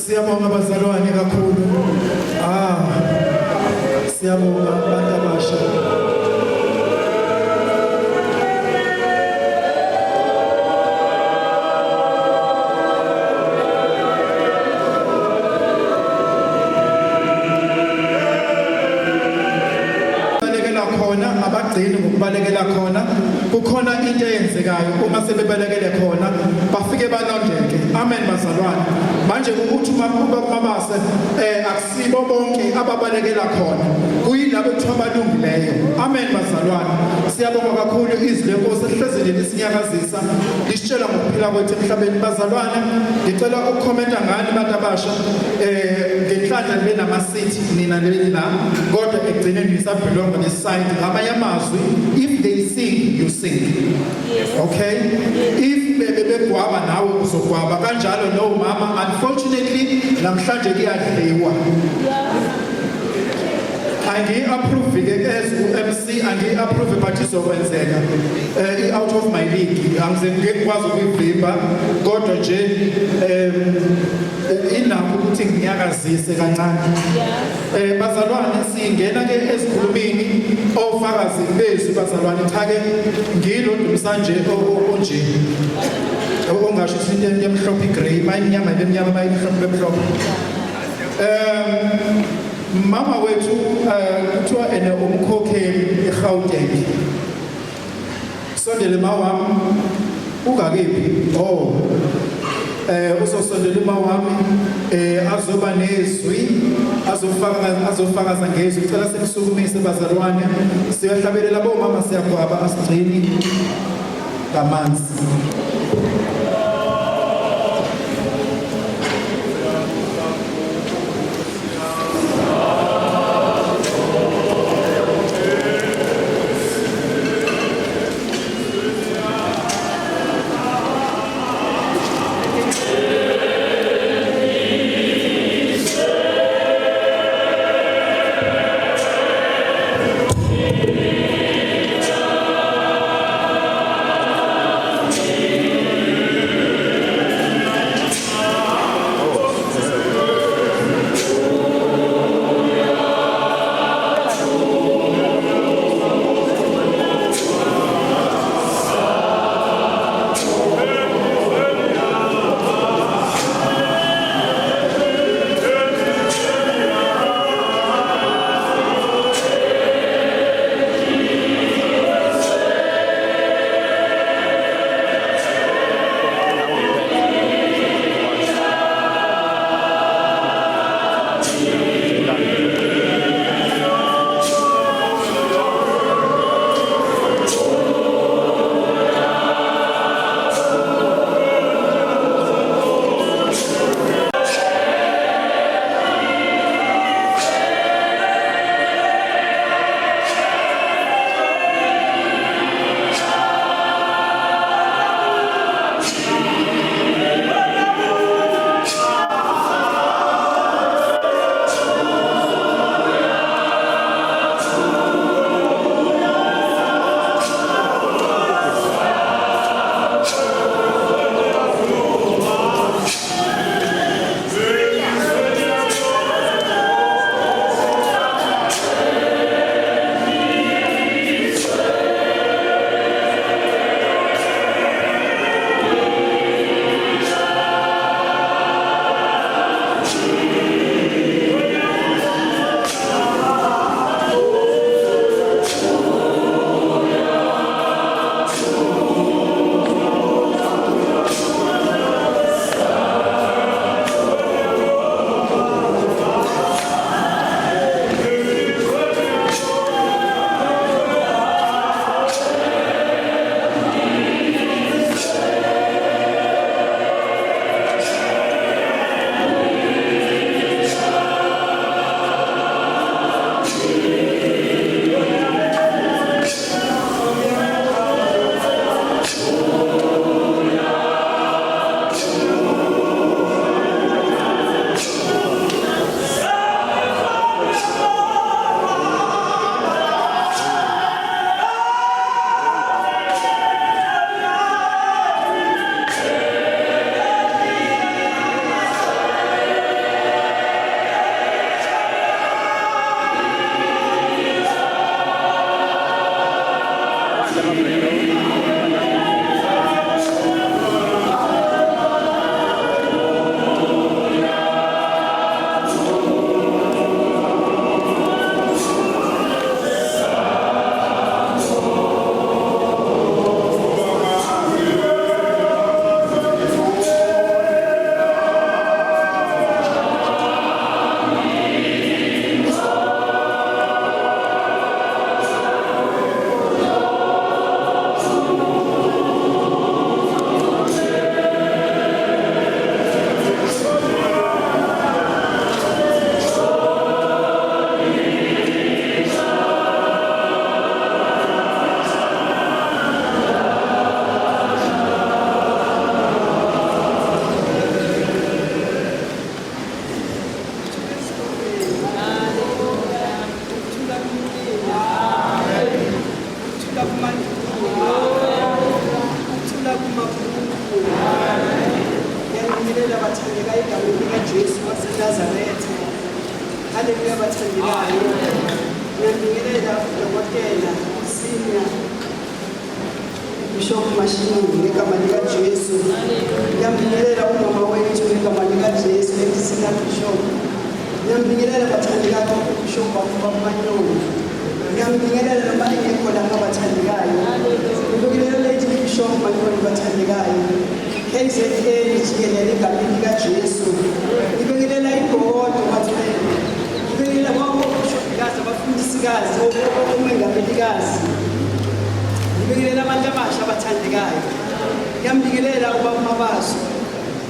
Siyabonga abazalwane kakhulu. Siyabonga abantu abasha. Abagcini ngokubalekela khona kukhona into eyenzekayo uma sebebalekele khona bafike balondeke. Amen bazalwane. Manje ukuthi mabase akusibo bonke ababalekela khona, kuyilabo ekuthiwa balungileyo. Amen bazalwane. Siyabonga kakhulu izwi lenkosi elihlezile lisinyakazisa lisitshela ngokuphila kwethu emhlabeni. Bazalwane, ngicela ukukhomenta ngani abantu abasha ngenhlanhla benamasithi nina lena kodwa ekugcineni nisabelonga neside ngamanye amazwi. If they sing, you sing. Yes. Okay? If bebegwaba nawe uzogwaba kanjalo no mama. Unfortunately namhlanje kuyadliwa. Angi-approve ke as MC, angi-approve but izokwenzeka out of my league. Angize ngikwazi ukuyivimba kodwa nje inakho ukuthi ngiyakazise kancane. Bazalwane, singena ke ezikhulumini ofakazi bezi bazalwane. Cha ke ngilo Ndumsanje onje ongasho into emhlophe grey, mayimnyama lemnyama mayimhlophe lemhlophe. Mama wethu kuthiwa ene umkhokheli eGauteng. Sondele mawami ungakephi? Uzosondela mawami azoba nezwi azofakaza ngezwi. Ucela sekusukumise bazalwane, siyahlabelela bomama, siyagwaba asigcini ngamanzi. Haleluya bathandekayo. Ngiyabingelela udokotela Senior Bishop Mashinini ngegama lika Jesu. Ngiyabingelela umama wethu ngegama lika Jesu ekusina Bishop. Ngiyabingelela bathandekayo Bishop bakuBanyoni. Ngiyabingelela noma ingekho la ngabathandekayo. Ngiyabingelela lady Bishop Manyoni bathandekayo. KZN jikelele igama lika Jesu. Ngiyabingelela iGodo bathwele. Ngiyabingelela bonke abashofikazi abafundisikazi omengamelikazi. Ngiyabingelela abantu abasha abathandekayo. Ngiyabingelela ubaba Mabaso.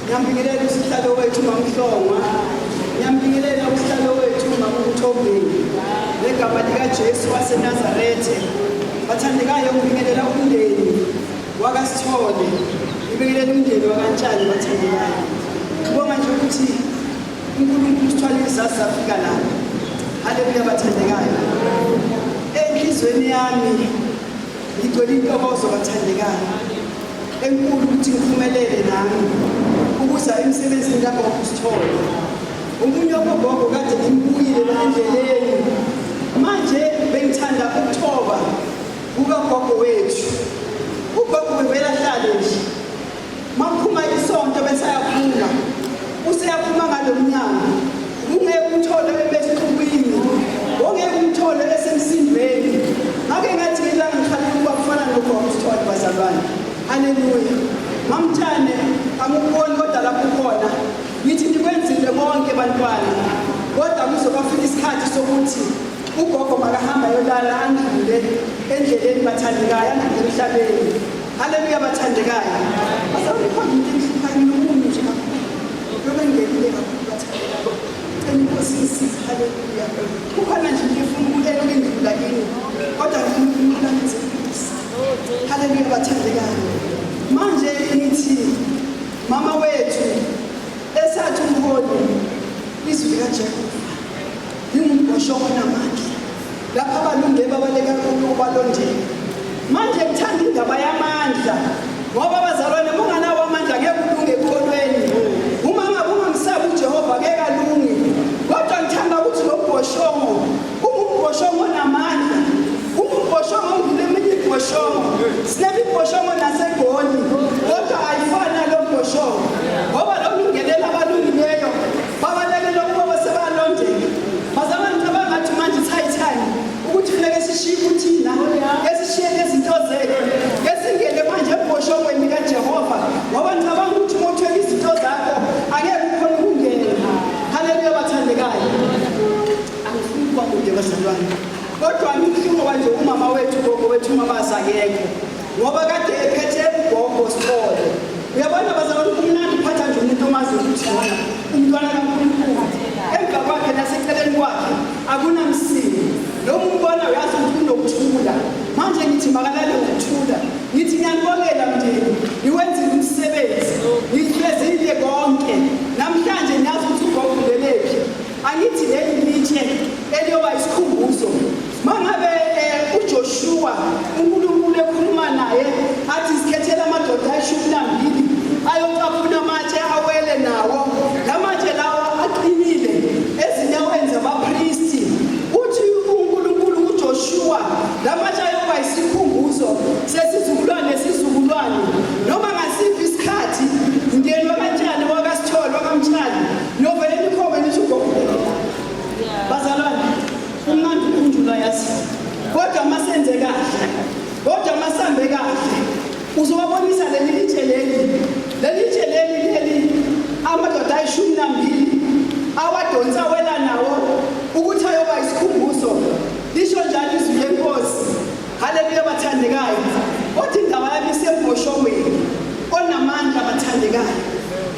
Ngiyabingelela usihlalo wethu uMamhlongwa. Ngiyabingelela usihlalo wethu uMamthobeni. Ngegama lika Jesu waseNazarethe. Bathandekayo ngibingelela umndeni wakaSithole. Ngibingelela umndeni wakaNtshali bathandekayo. Ngibonga nje ukuthi uNkulunkulu usithwalile sasafika la. Haleluya bathandekayo. Enhlizweni yami ngigcwele intokozo bathandekayo. Enkulu ukuthi ngiphumelele nami ukuza emsebenzini lapho uSithole. Umunye wogogo kade ngimbuyile endleleni. Manje bengithanda ukuthoba kukagogo wethu. Ugogo bevela hlale nje. Maphuma isonto bese ayaphuma. Useyaphuma ngalomnyango. Ungeke umthole ebesiqhubini. Ongeke umthole esemsindweni. Ngake ngathi ngidla ngikhalile ukuba kufana nogogo uSithole bazalwane. Haleluya. Mamthane angukuboni kodwa lapho khona. Ngithi nikwenzile bonke bantwana. Kodwa kuzobafika isikhathi sokuthi ugogo makahamba yolala andlule endleleni bathandekayo andlule emhlabeni. Haleluya bathandekayo. Bazalwane khona into enhluphayo nomunye nje kakhulu. Yobengelile kakhulu bathandekayo. Enkosi isize haleluya. Kukhona nje ngifuna ukulela ngendlula kini. Kodwa ngifuna ukulanisa. Haleluya bathandekayo. Manje nithi mama wethu esathi umholi izwi kaJehova lingumbhosho namandla lapha abalunge babaleka ukubalondela. Manje ngithanda indaba yamandla ngoba bazalwane munganawo amandla ngeke ulunge ekholweni. Uma ngabe ungamsaba uJehova ngeke alunge. Kodwa ngithanda ukuthi lo mbhoshongo ungumbhoshongo namandla. Ungumbhoshongo ngileminye ibhoshongo. Sinebe ibhoshongo naseGoli kodwa ayifana lo mbhoshongo. Ngoba lo ungelela abalungileyo babalekela ukuba sebalondela. Bazalwane ngicabanga ngathi manje ithayi ukuthi funeke sishiye uthina esishiye izinto zethu esingene manje ebhoshongweni kaJehova ngoba ngicabanga ukuthi umuntu izinto zakho angeke ukhona ukungena. Haleluya bathandekayo. Angifuni ukuba kude bazalwane. Kodwa ngikuhlungu kanje umama wethu gogo wethu Mabaso akekho ngoba kade ephethe ugogo Sithole. Uyabona bazalwane kumnandi uphatha nje umuntu omazi ukuthi wona umntwana kaNkulunkulu. Emva kwakhe naseceleni kwakhe akunamsini. Lo mbona uyazi ukuthi unokuthula. Manje ngithi makalale ukuthula. Ngithi ngiyanibongela mndeni. Niwenzile umsebenzi. Nihlezile konke. Namhlanje niyazi ukuthi ugogo ubelephi. Angithi leli litshe eliyoba isikhumbuzo. Mangabe uJoshua uNkulunkulu ekhuluma naye athi sikhethela amadoda ayishumi ayocaphuna amatshe awele nawo. Lamatshe lawa aqinile ezinyaweni zabapristi. Uthi uNkulunkulu uJoshua lamatshe ayoba isikhumbuzo sesizukulwane nesizukulwane. Noma ngasiphi isikhathi ngeno kanjani wakaSithole wakamtshali novele nikhobe nithi ugogo. Bazalwane umnandi unjula yazi. Kodwa masenze kahle. Kodwa masambe kahle. Uzobabonisa leli litshe leli amadoda ayishumi nambili awadonsa wela nawo ukuthi ayoba isikhumbuzo. Lisho njalo izwi lenkosi. Haleluya bathandekayo. Kodwa indaba yami isembhoshongweni onamandla bathandekayo.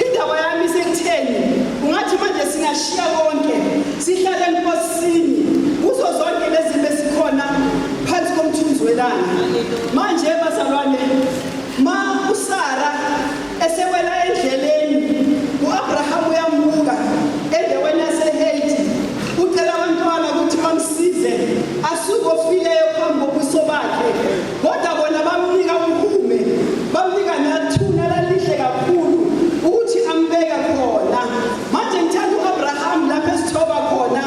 Indaba yami isekutheni ungathi manje singashiya konke sihlale enkosini kuzo zonke lezi besikhona phansi komthunzi welanga. Manje bazalwane ma uSara esewela endleleni uAbraham uyambuka endaweni yaseHethi ucela abantwana ukuthi bamsize asuke ofileyo phambi kobuso bakhe. Kodwa bona bamnika umhume bamnika nathuna lalihle kakhulu ukuthi ambeke khona. Manje ngithanda uAbraham lapho esithoba khona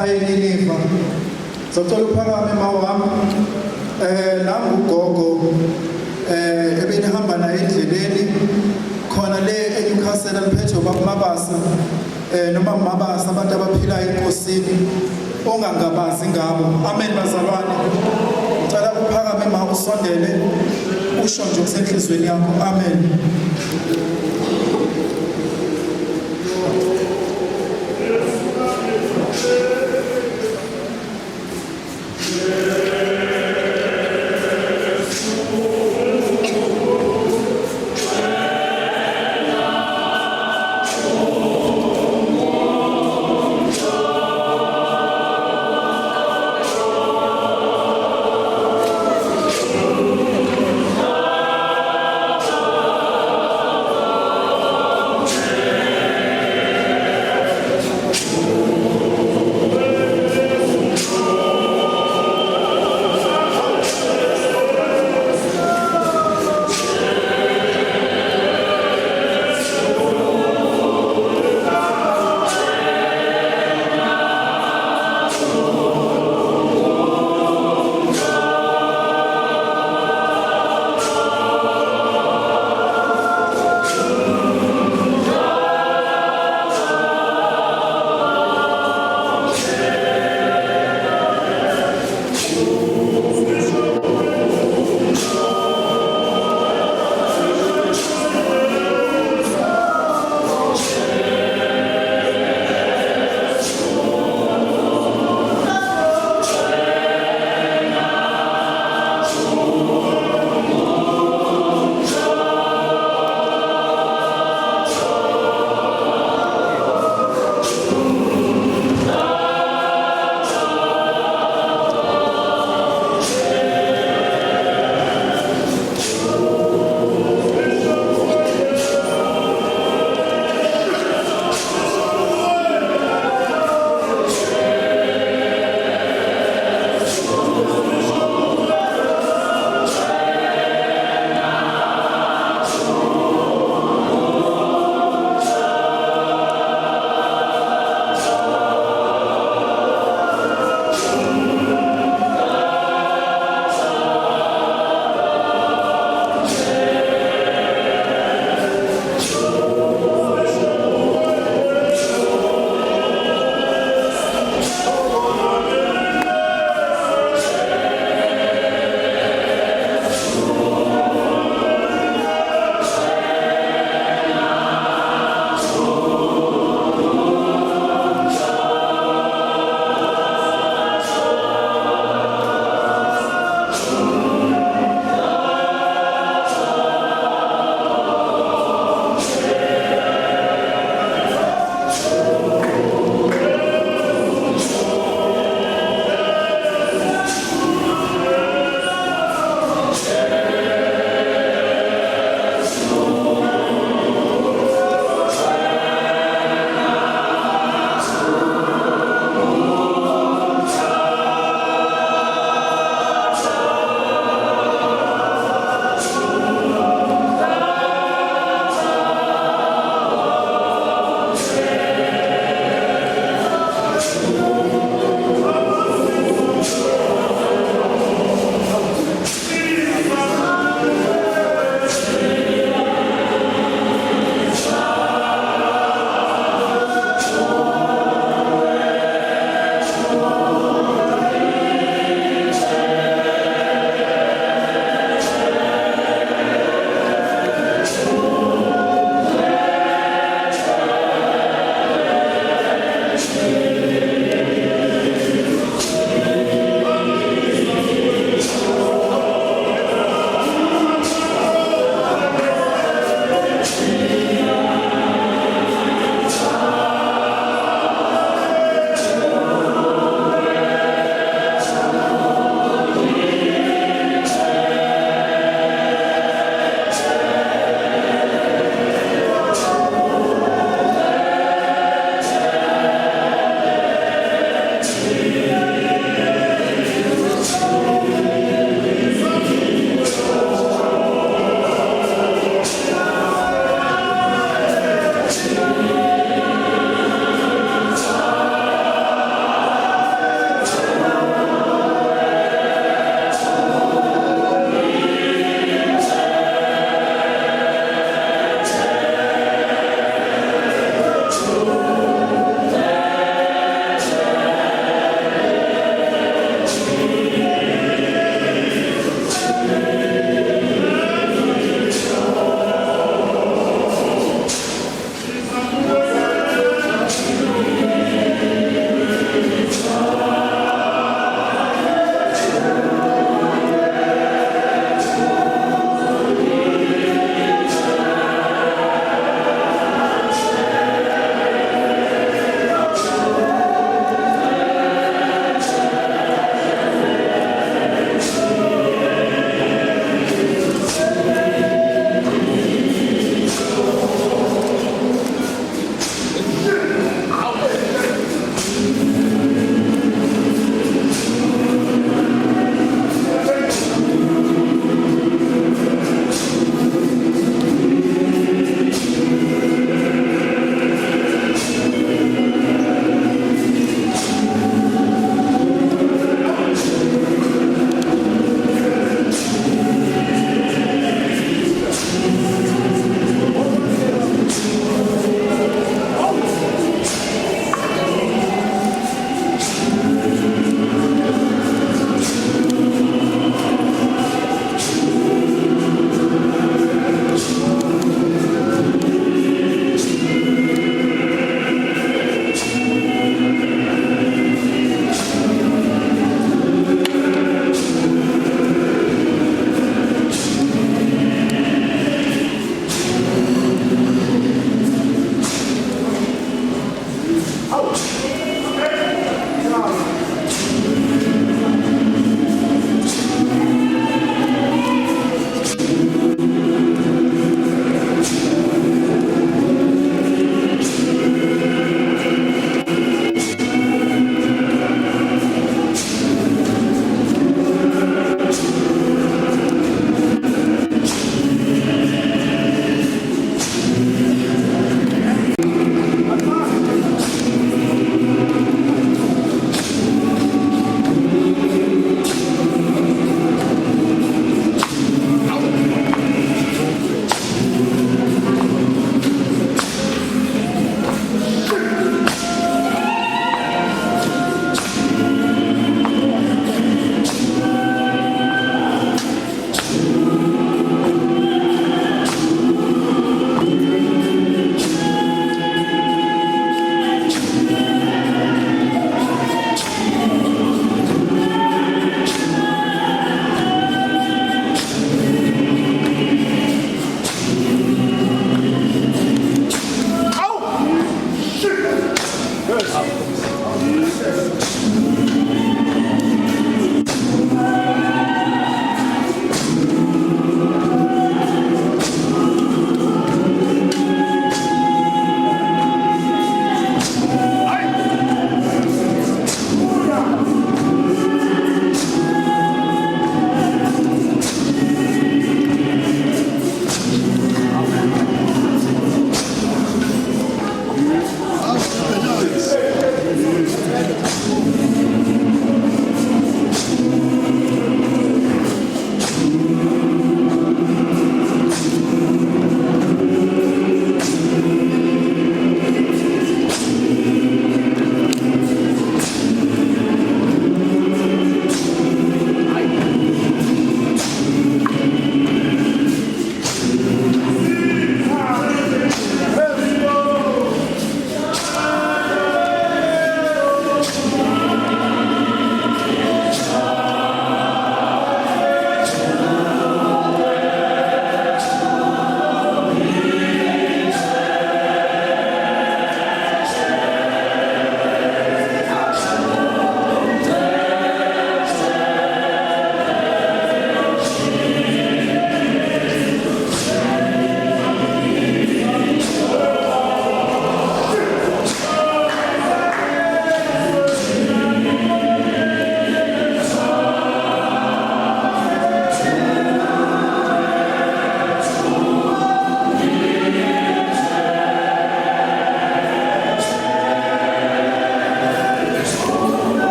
ekhaya eNiniva. Ngizocela uphakame mawami nangugogo ebenihamba naye endleleni khona le eNewcastle aliphethe ubaba Mabasa noma Mabasa abantu abaphilayo enkosini ongangabazi ngabo. Amen bazalwane. Ngicela uphakame ma usondele usho nje kusenhlizweni yakho. Amen.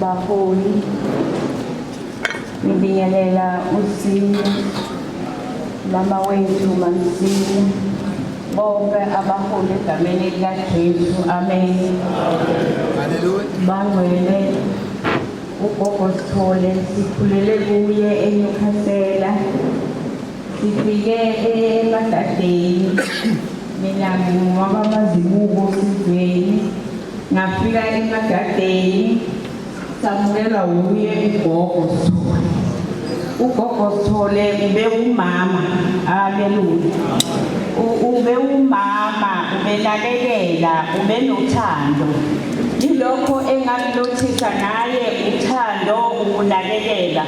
baholi ngibingelela uSiya mama wethu Mansiya bonke abaholi egameni likaJesu amen. Haleluya. Bangwele ugogo Sithole sikhulele kuye eNyukhasela sifike eMadadeni mina ngingwabamazibuko sizweni ngafika eMadadeni samukela uye ugogo Sithole. Ugogo Sithole ube umama haleluya. Ube umama ubenakekela ube nothando ilokho engakulothisa naye uthando ukunakekela.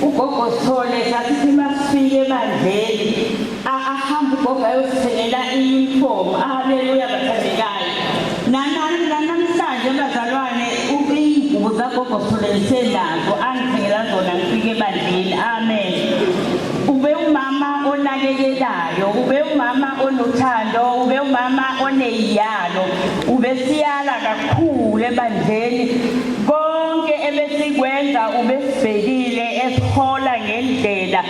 Ugogo Sithole sathi masifike ebandleni ahamba ugogo ayosithengela i-uniform haleluya bathandekayo. Namhlanje bazalwane iy'ngubo zagogo Sithole ngisenazo angithengela zona ngifike ebandleni amen. Ube umama onakekelayo, ube umama onothando, ube umama oneyalo, ube siyala kakhulu ebandleni konke ebesikwenza ube sibhekile esihola ngendlela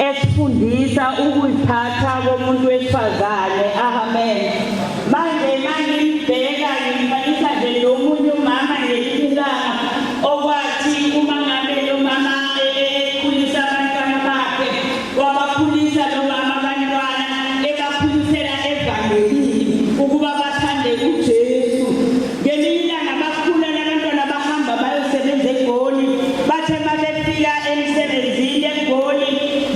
esifundisa ukuziphatha komuntu wesifazane amen. Manje ngibheka ngimfanisa nje lo muntu umama ngelilanga okwathi uma ngabe lo mama ekhulisa abantwana bakhe wabakhulisa lo mama abantwana ebakhulisela evangelini ukuba bathande uJesu. Ngelinye ilanga bakhula labantwana bahamba bayosebenza eGoli bathe mabefika emsebenzini eGoli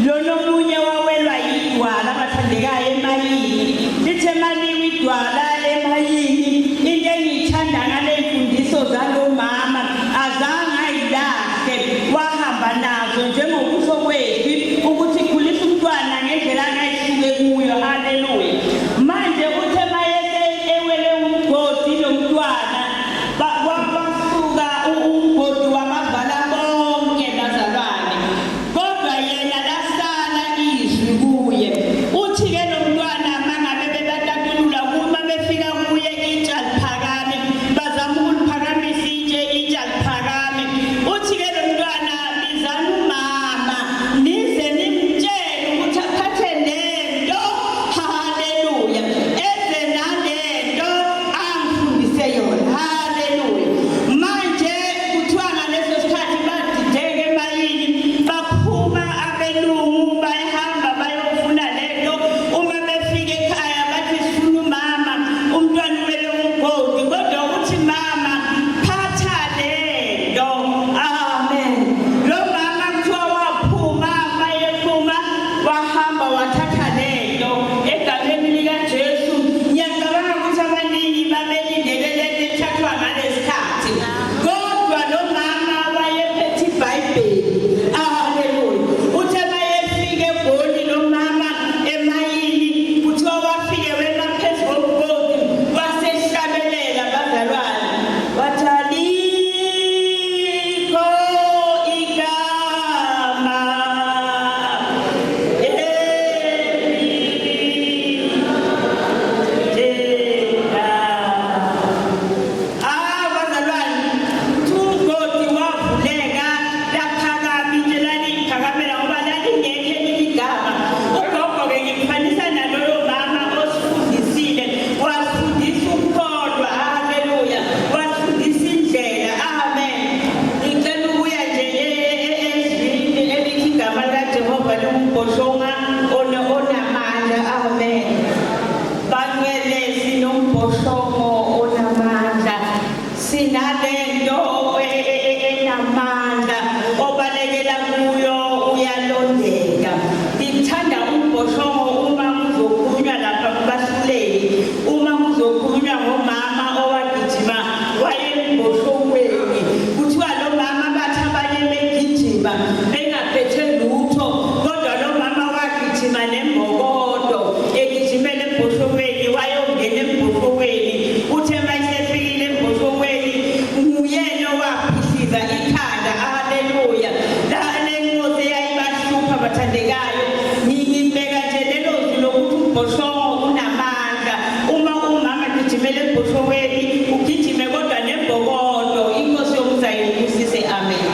lo nomunye wawelwa idwala bathandekayo emayini lithe maliwe idwala emayini into engiyithanda ngale mfundiso zalo mama azange ayilahle wahamba nazo njengokusho kwethu ukuthi khulisa umntwana ngendlela angayihluke kuyo haleluya. Manje uthe mayese ewele umgodi lo mntwana basuka umgodi wabavala bonke bazalwane kodwa yena lasala izwi kuye. Uthi ke lo mntwana mangabe bebatatulula kuma umbhoshongo onamandla sinalento enamandla obalekela kuyo uyalondeka. Ngithanda umbhoshongo uma kuzokhulunywa lapha kubahluleli, uma kuzokhulunywa ngomama owagijima wayembhoshongweni, kuthiwa lo mama bathi abanye begijima bengaphethe lutho, kodwa lo mama wagijima nembokodo egijimele embhoshongweni wayongena embhoshongweni. Uthe mayesefikile embhoshongweni nguyena owaphihliza ikhanda. Haleluya! Le nkosi eyayibahlupha bathandekayo, ngibeka nje lelo zwi lokuthi umbhoshongo unamandla. Uma umama egijimele embhoshongweni ugijime kodwa nembokodo. Inkosi yomuzayo ibusise. Amen.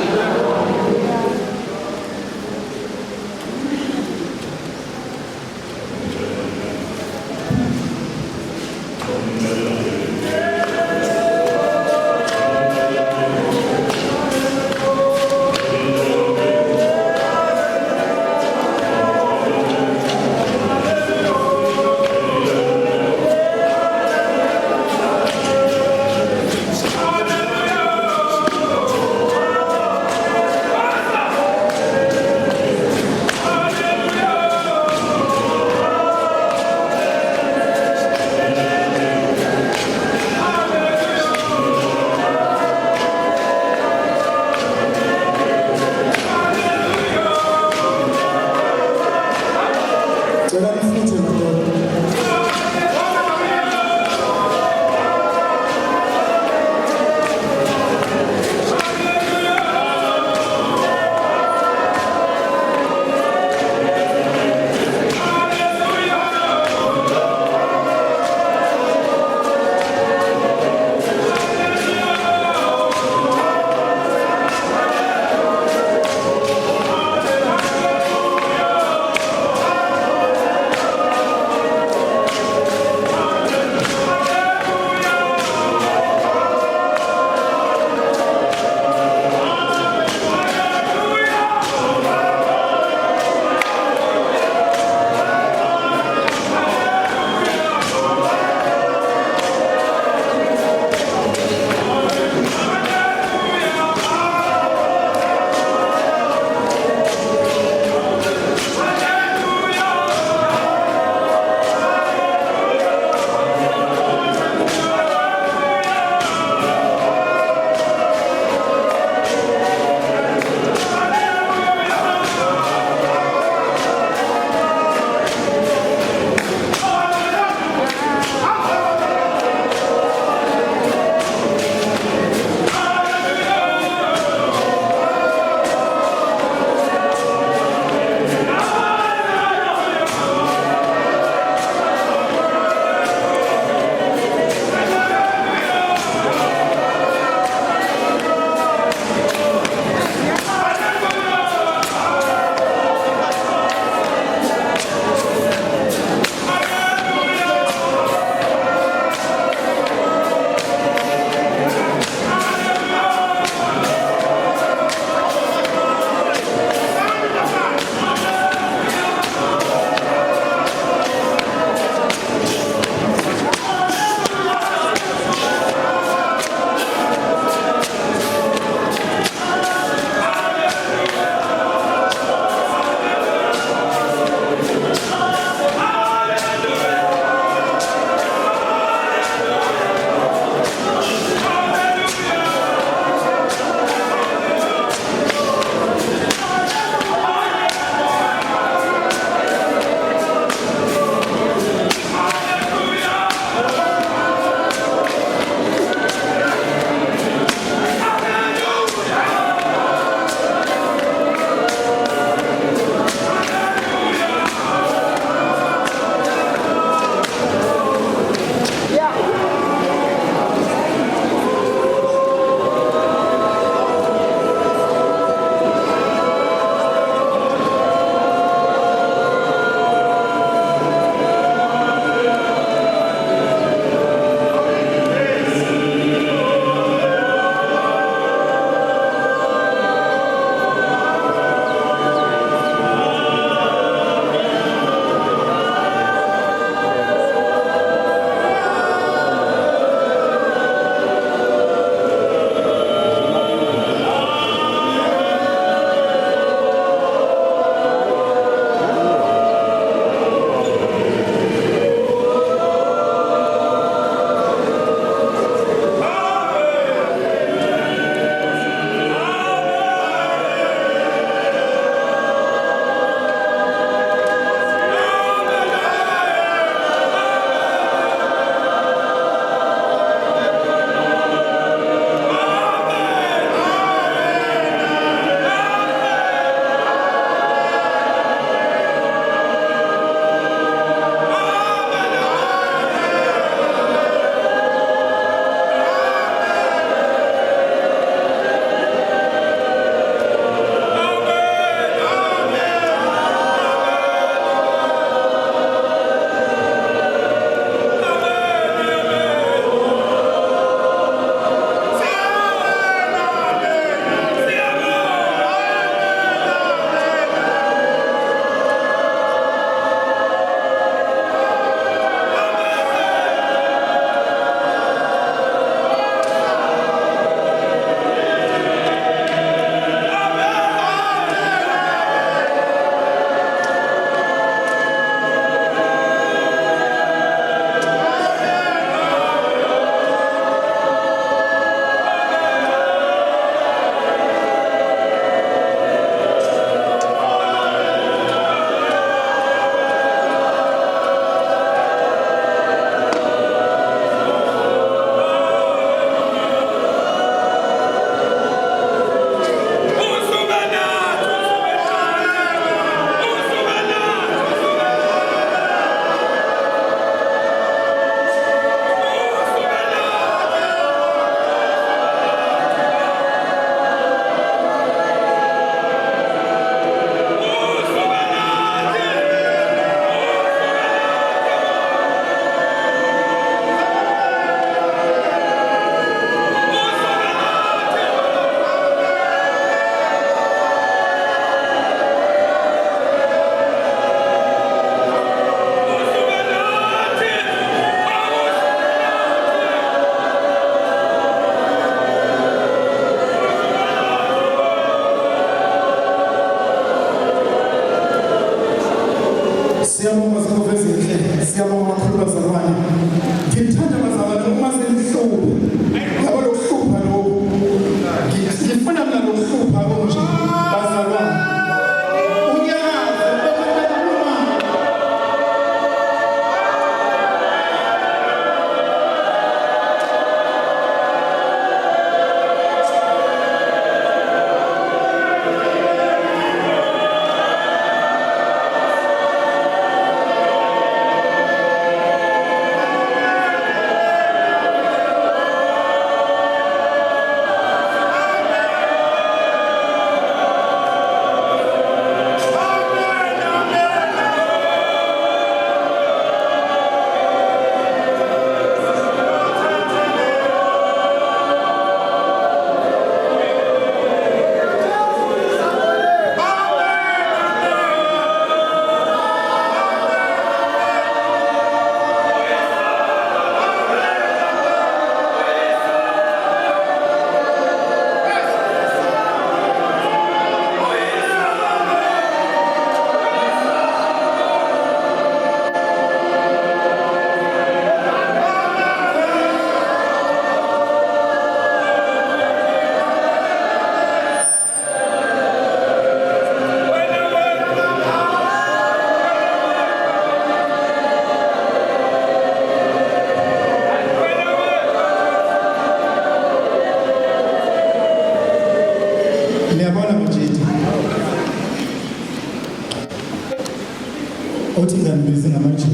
ukuthi nginganibizi ngamajika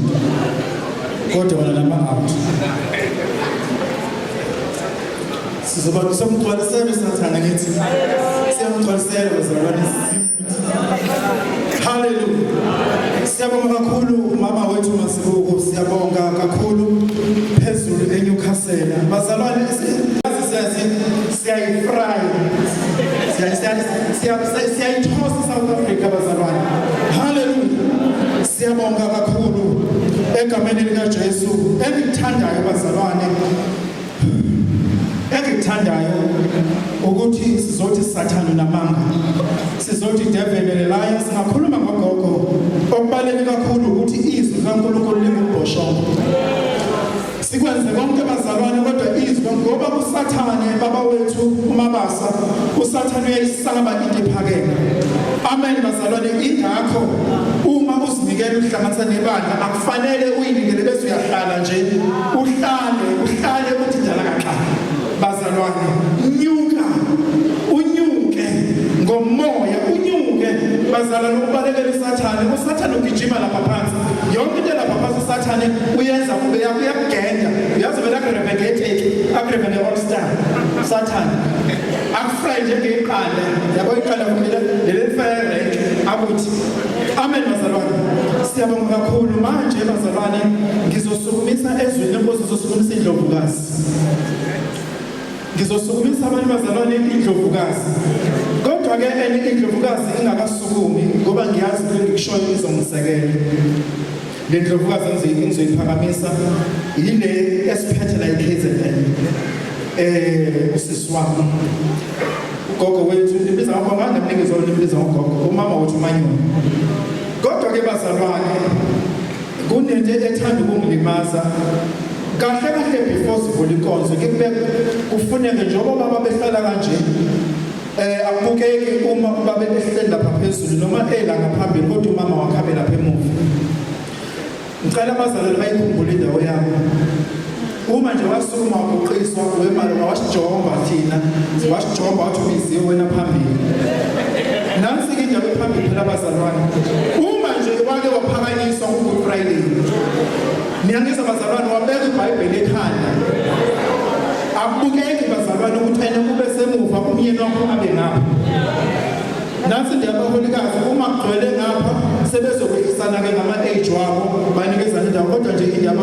kodwa wona nama-out sizoba somgcwaliselo sathana ngithi siyamgcwalisela bazalwane. Hallelujah. Siyabonga kakhulu mama wethu Masibuko, siyabonga kakhulu phezulu eNewcastle. Bazalwane siyayifry. Siyayithosa South Africa bazalwane. Hallelujah. Siyabonga kakhulu egameni lika Jesu. Engithandayo bazalwane. Engithandayo ukuthi sizothi sathana namanga. Sizothi devil and lion singakhuluma ngogogo. Okubaleke kakhulu ukuthi izwi kaNkulunkulu lingubhosho. Sikwenze konke bazalwane kodwa izwi ngoba uSathane baba wethu uMabasa uSathane uyayisaba into ephakeme. Amen bazalwane. Ingakho uma uzinikela uhlanganisa nebandla akufanele uyinikele bese uyahlala nje uhlale uthi njalo kaxa. Bazalwane unyuke ngomoya unyuke bazalwane ubalekele uSathane ugijima lapha phansi yonke into lapha phansi uSathane uyenza kube uyakugenda uyazi vele agrevele all star Sathane akufry njengeqanda yabo iqanda kumele lelifere akuthi. Amen bazalwane. Siyabonga kakhulu manje bazalwane ngizosukumisa ezweni lenkosi zosukumisa indlovukazi. Ngizosukumisa abantu bazalwane indlovukazi. Kodwa ke indlovukazi ingakasukumi ngoba ngiyazi ukuthi ngikushoyo izongisekela. Le ndlovukazi engizoyiphakamisa yile esiphethe la eKZN. Usisi wami. Ugogo wethu ndibiza ngoba ngamnikeza ndibiza ngogogo umama wethu Manyoni. Kodwa ke bazalwane kunento ethanda ukungilimaza. Kahle before sivula inkonzo kufuneka njengoba baba behlala kanje akubukeki uma baba behleli lapha phezulu noma ela ngaphambili kodwa umama wakhabe lapha emuva. Ngicela abazalwane bayikhumbule indawo yabo. Uma nje wasukuma ukuqiswa wemali wasijonga thina wasijonga wathi ubiziwe wena phambili. Nansi ke indawo phambili phela abazalwane. Uma nje wake waphakanyiswa ku Friday. Niyangizwa bazalwane wabeka iBhayibheli ekhanda. Akubukeki bazalwane ukuthi ene kube semuva umyeni wakho abe ngapha. Nansi ndiyabaholikazi uma kugcwele ngapha sebezokwehlisana ke ngama-age wabo banikezana indawo kodwa nje indaba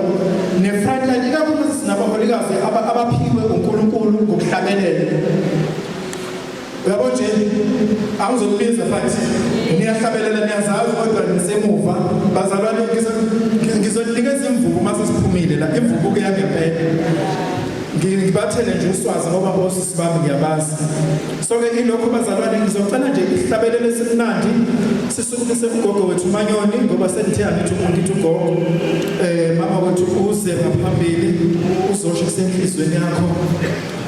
ne-front line ikakhulu sinabaholikazi abaphiwe uNkulunkulu ngokuhlabelela. Uyabo nje awuzokubiza futhi niyahlabelela niyazazi kodwa nisemuva bazalwane ngizonikeza imvubu mase siphumile la imvubu ke yangempela ngibathele nje uswazi ngoba bosisi bami ngiyabazi. So ke ilokho bazalwane ngizocela nje ihlabelele simnandi sisukumise ugogo wethu Manyoni ngoba senithe angithi umuntu ugogo mama wethu uze ngaphambili uzosho kusenhlizweni yakho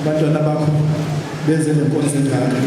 abantwana bakho benze lenkonzo engaka.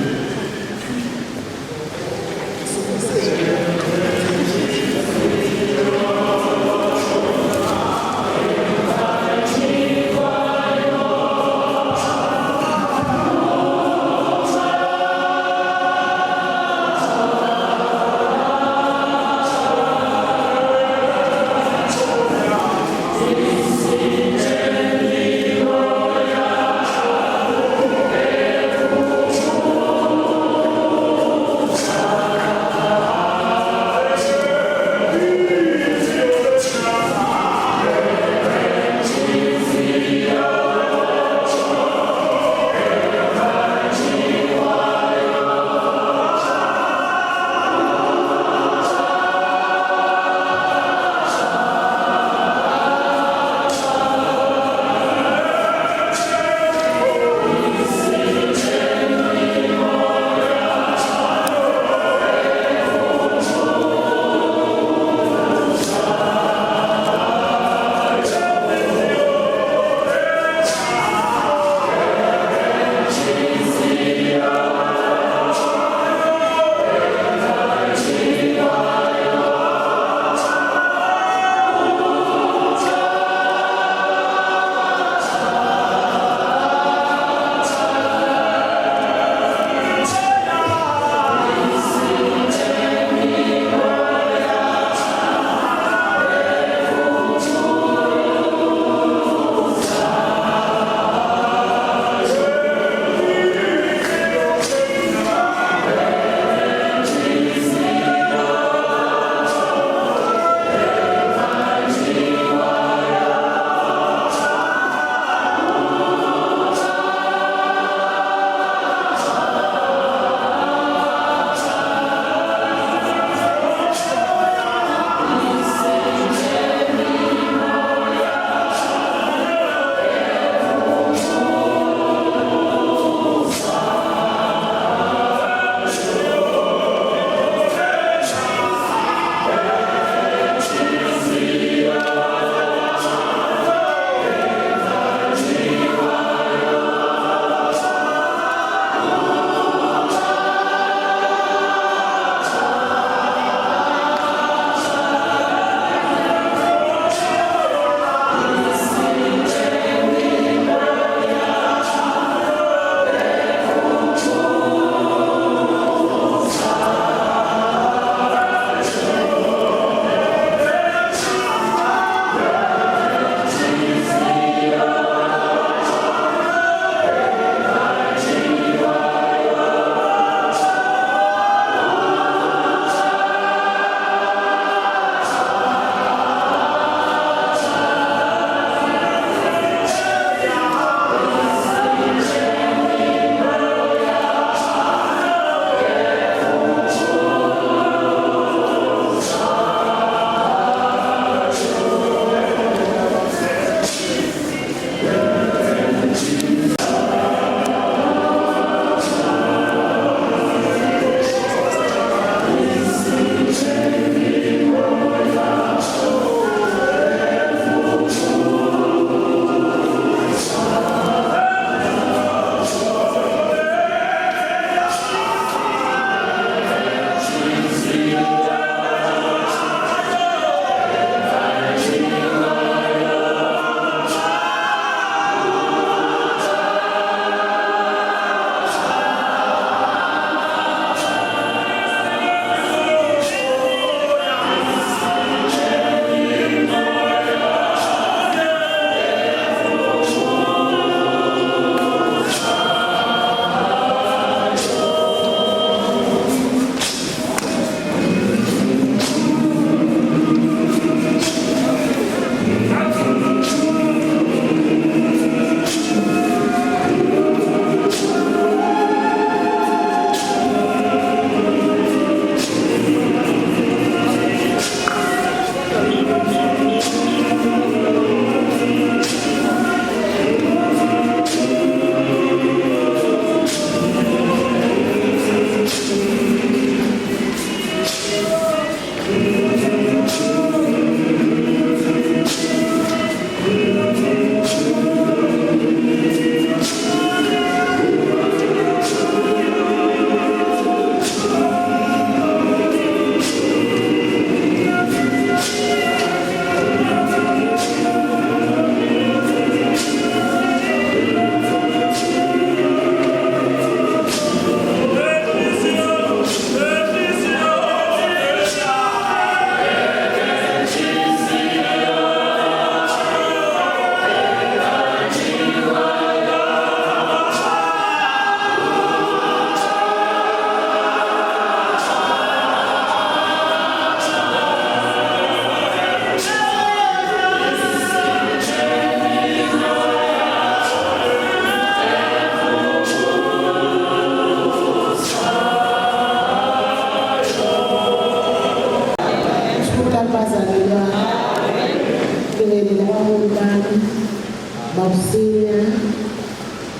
Asiya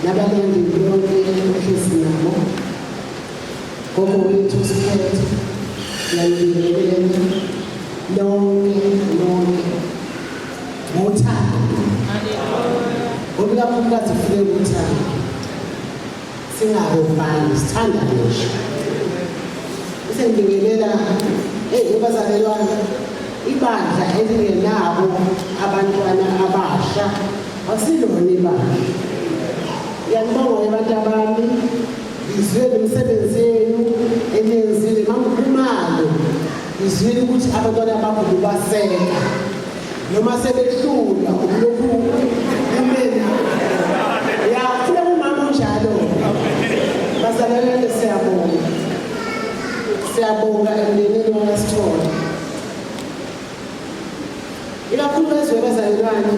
nabalandeli bonke ohlezi nabo gogo wethu Siphethe nalibingelele lonke ngothando ngoba umkazi ufike ukuthanda singabofani sithanda nje sengibingelela bazalelwana ibandla elingenabo abantwana abasha asilona ibandla yanibonga abantu abami izwele imisebenzi yenu enenzile mamkhumalo izwele ukuthi abantwana bakho baseka noma sebehlula ukulokhu kumena yafuna umama njalo bazalelwana siyabonga emndenini waSithola ikakhulukazi bazalelwana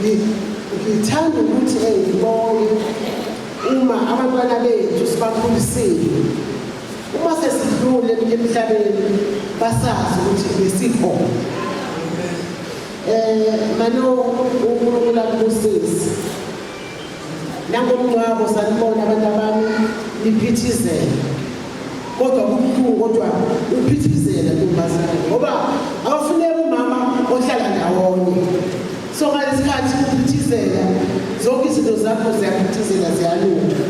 ngithanda ukuthi ngibonge uma abantwana bethu sibakhulisile uma sesidlule emhlabeni basazi ukuthi besikhona mano uNkulunkulu akubusise nangomncwabo sanibona abantu abami liphithizela kodwa kubuhlungu kodwa uphithizela ntombazana ngoba awafuneka umama ohlala ndawonye so ngalesikhathi uphithizela zonke izinto zakho ziyaphithizela ziyalunga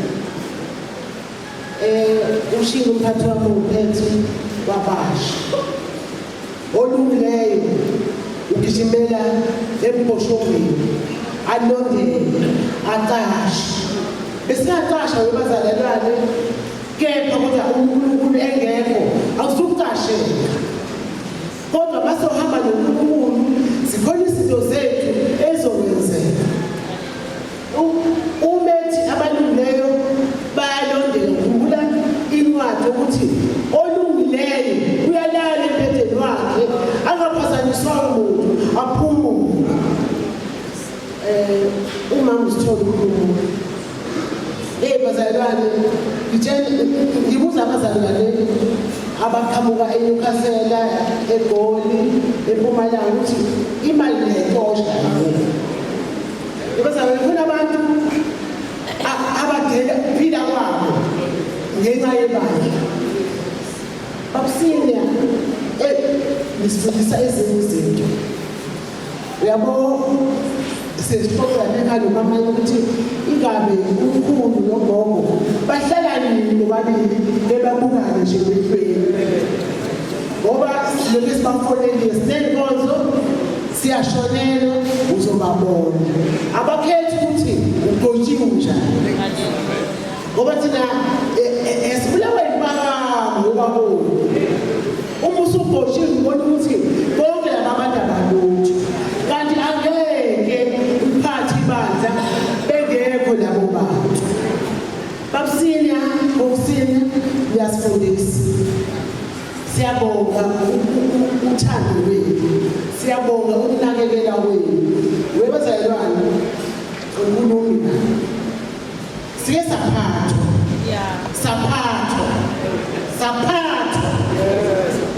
ushinga umphathi wami uphethe wabasha olungileyo ugijimela emboshongweni alondele aqashe besingaqasha webazalelwane kepha kodwa uNkulunkulu engekho akusuqasheka kodwa basohamba noNkulunkulu zikhona izinto zethu ezokwenzeka umethi abalungileyo bayalondela ukhumbula incwadi ukuthi olungileyo uyalala empetheni wakhe angaphazanyiswa umuntu aphumule umama uSithola uNkulunkulu bazalwane ngibuza abazalwane abaqhamuka eNyukhasela eGoli eMpumalanga ukuthi imali leyosha bazalwane kuna abantu abadela ukuphila kwabo ngenxa yemali babusine nisifundisa ezinye izinto uyabo sesifunda nekalo mama ukuthi ingabe uNkulunkulu nogogo bahlala nini bobabili bebabukana nje behlweni ngoba lokho sibafonele sinenkonzo siyashonela uzobabona abakhethi ukuthi ugotshiwe njani ngoba thina esibulawa impakamo yobabona uma usugotshiwe ubona ukuthi bonke abantu abalutho kanti angeke uphathi ibandla bengekho labo bantu babusina ngokusina uyasifundisa siyabonga uthando lwenu siyabonga ukunakekela kwenu webazalwane uNkulunkulu siye saphathwa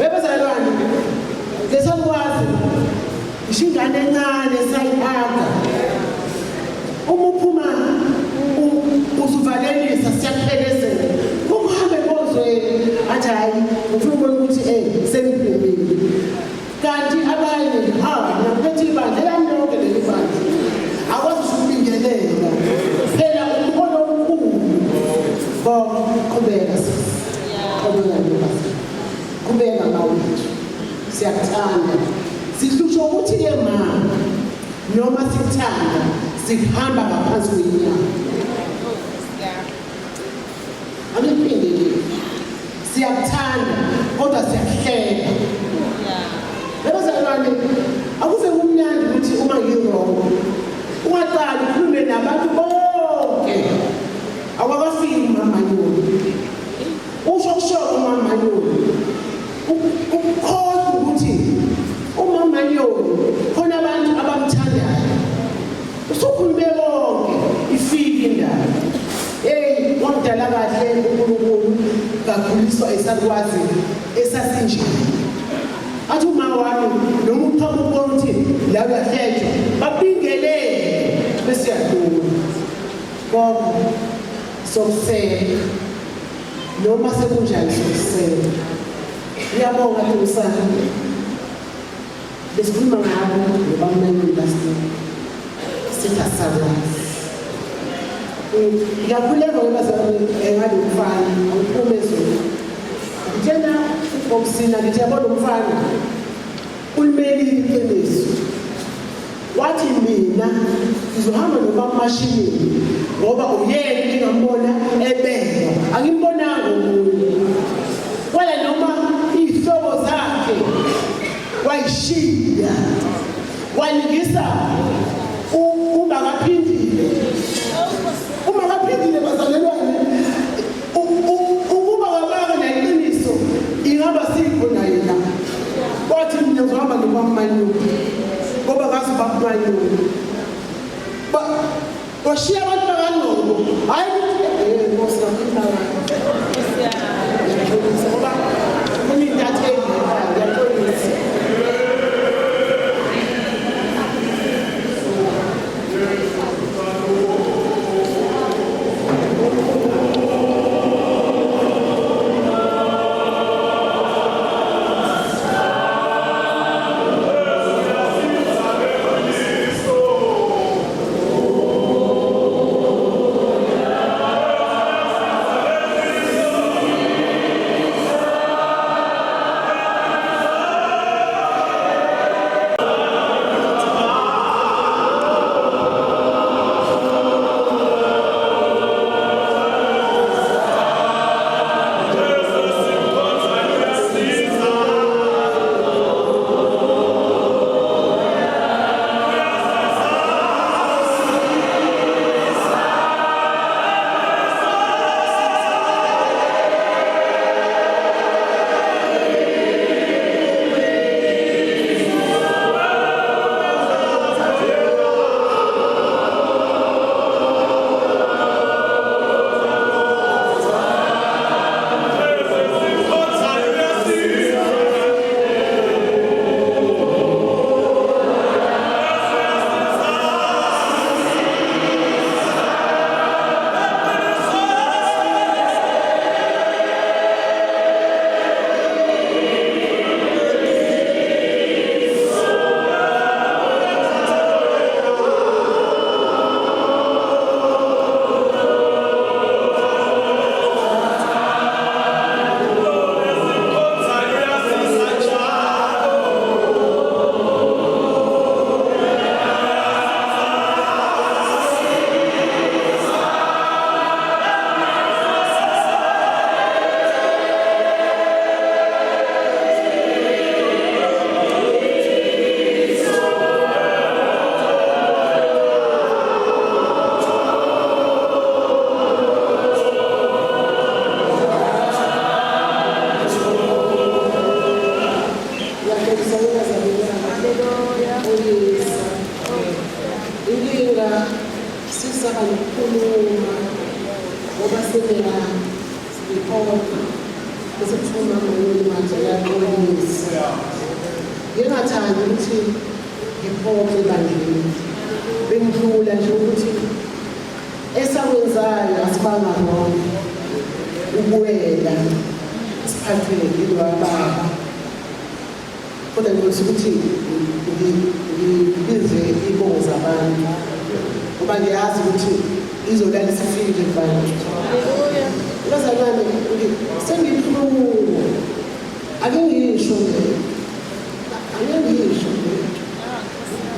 webazalwane lesakwazi ishingane encane sayihamba uma uphuma usuvalelisa siyaphelezela ukuhambe kozweni athi hayi ufuna ukubona ukuthi sengiphumile kanti abanye naphethe ibandla elamnonke leli bandla akwazi ukubingelela phela umbono omkhulu qhubeka mawethu siyakuthanda sihlusha ukuthi-ke mama noma sikuthanda sihamba ngaphansi kwenyawo angiphinde nje siyakuthanda kodwa siyakuhleka labazalwane akuve kumnandi ukuthi uma ngirongo ungaqali ukhulume nabantu bonke awakafiki umamanyoni usho kushoko umamanyoni ukukhohlwa ukuthi umamanyoni khona abantu abamthandayo usukhulume konke ifike indaba wamdala kahle uNkulunkulu kakhuliswa esakwazi esasinjini athi uma wami noma uqhamuka ukuthi la uyahlejwa babingelele bese yaduma ngoba sokusela noma sekunjani sokusela ngiyabonga Nkosi besikhuluma ngabo ngoba mnandi last sithasawazi ngiyakhuleka ngoba ngale mfana awuphume ezweni ngitshena ngomsina ngithi yabona umfana ulimeli iqiniso wathi mina ngizohamba nobamashini ngoba uyena ngingambona ebeka angimbonanga umuntu wala noma ihlobo zakhe wayishiya waningisa uma kaphindile bazalelwane ukuba kabaka neqiniso ingaba sikho naye la wathi mina ngizohamba nobamanyoni ngoba ngazi bamanyoni washiya abantu bakangqondo hayi Nkosi kakhulu ngoba unintatheli ngiyaxolisa ngingathanda ukuthi ngiphoxe bandleni bengidlula nje ukuthi esakwenzayo asibanga wona ubuwela siphathwe yilwa baba kodwa ngithi ukuthi ngibize ibongo zabantu ngoba ngiyazi ukuthi izolala sifike mfana haleluya bazalwane sengikhuluma ake ngisho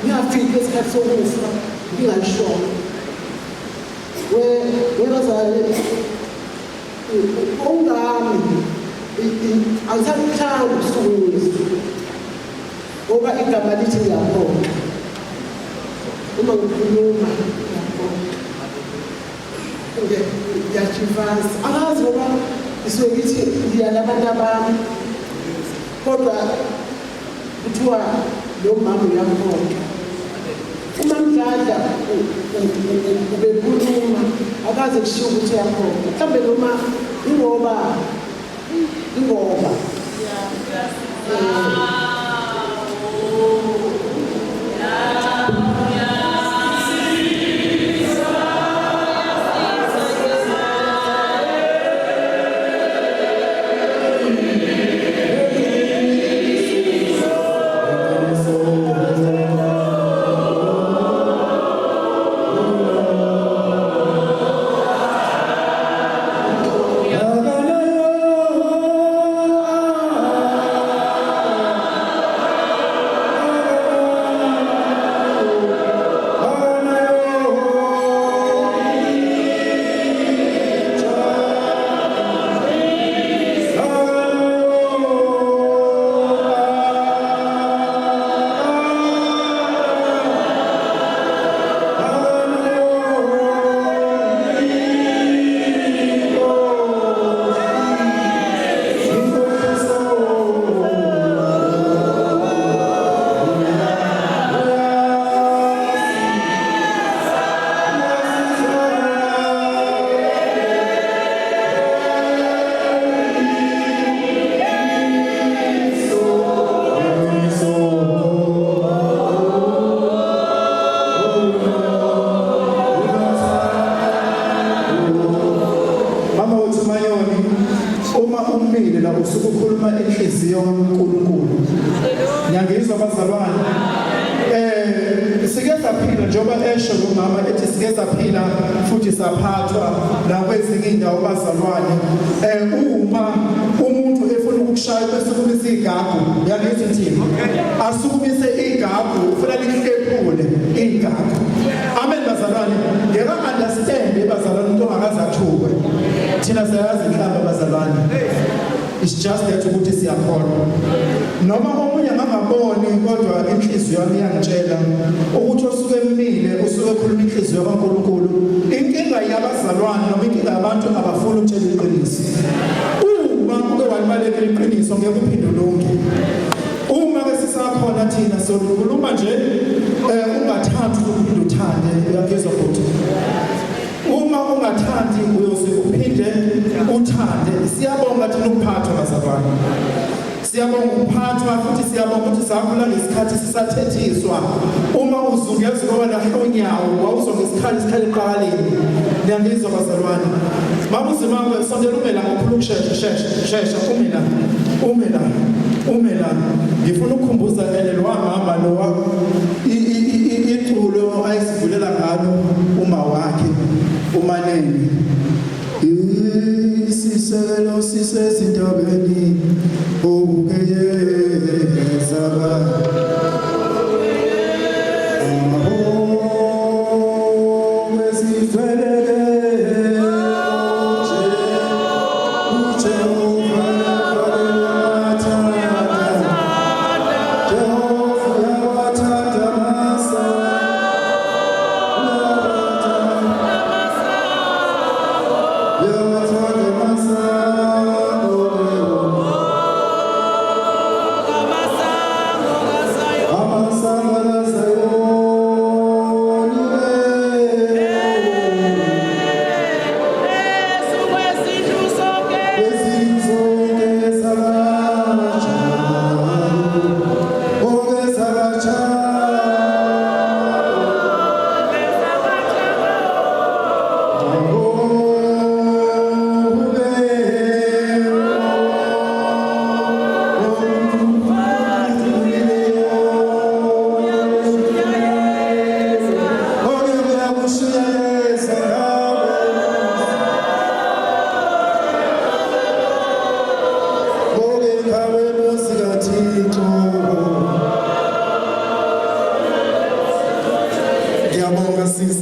ngiyafika esikhathi sokufa ngingasho webazalwane ongami angisakuthanda usuku ngoba igama lithi ngiyaphoqa uma ngikhuluma ngiyachivasa akazi ngoba isuke ngithi ngiyalabantu abami kodwa kuthiwa lo mama uyaphoqa uma mdlala ubekhuluma akaze kushiwo ukuthi uyaphoqa mhlawumbe noma ingoba usukukhuluma inhliziyo kaNkulunkulu. Ngiyangizwa bazalwane. Sike saphila njengoba esho umama ethi sike saphila futhi saphathwa la kwezinye indawo bazalwane. Uma umuntu efuna ukukushaya bese kumisa igagu, uyangizwa thina. Asukumise igagu, ufuna likephule igagu. Amen bazalwane. Ngeke understand bazalwane umuntu ongakaze athukwe. Thina siyazi inhlamba bazalwane. It's just that ukuthi siyakholwa. Noma omunye angangaboni kodwa inhliziyo yami iyangitshela ukuthi osuke emile usuke ekhuluma inhliziyo kaNkulunkulu. Inkinga yabazalwane noma inkinga yabantu abafuna ukutshela iqiniso. Uma uke walibalekela iqiniso ngeke uphinde ulunge. Uma ke sisakhona thina sokhuluma nje ungathandi ukuphinde uthande uyangizwa futhi. Uma ungathandi uyoze uphinde uthande. Siyabonga thina ukuphathwa bazalwane. Siyabonga ukuphathwa futhi siyabonga ukuthi sakhula ngesikhathi sisathethiswa. Uma uzungeza ngoba onyawo wawuzwa ngesikhathi eqaleni. Ngiyangizwa bazalwane. Mama uzimanga sondela umela ngokhulu shesha umela. Ngifuna ukukhumbuza lo mama lo iculo ayisivulela ngalo uma wakhe umaneni. Isisekelo sisezintabeni ubukeyeza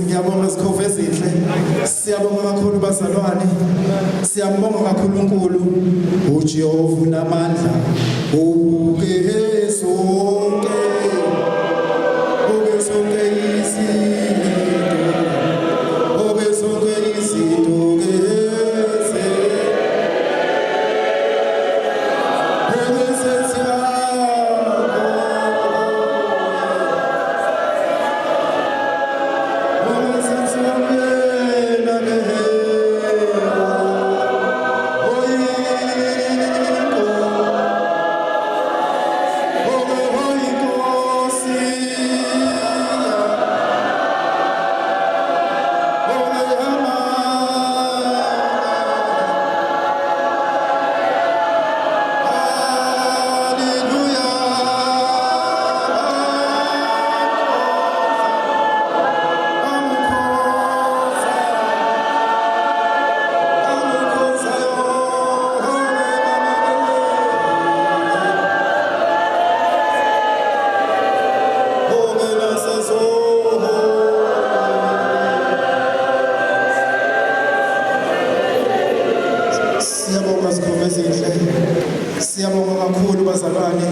Ngiyabonga sikhove ezinhle. Siyabonga kakhulu bazalwane. Siyabonga kakhulu uNkulunkulu uJehova unamandla. Sonke izinto Siyabonga kakhulu bazalwane.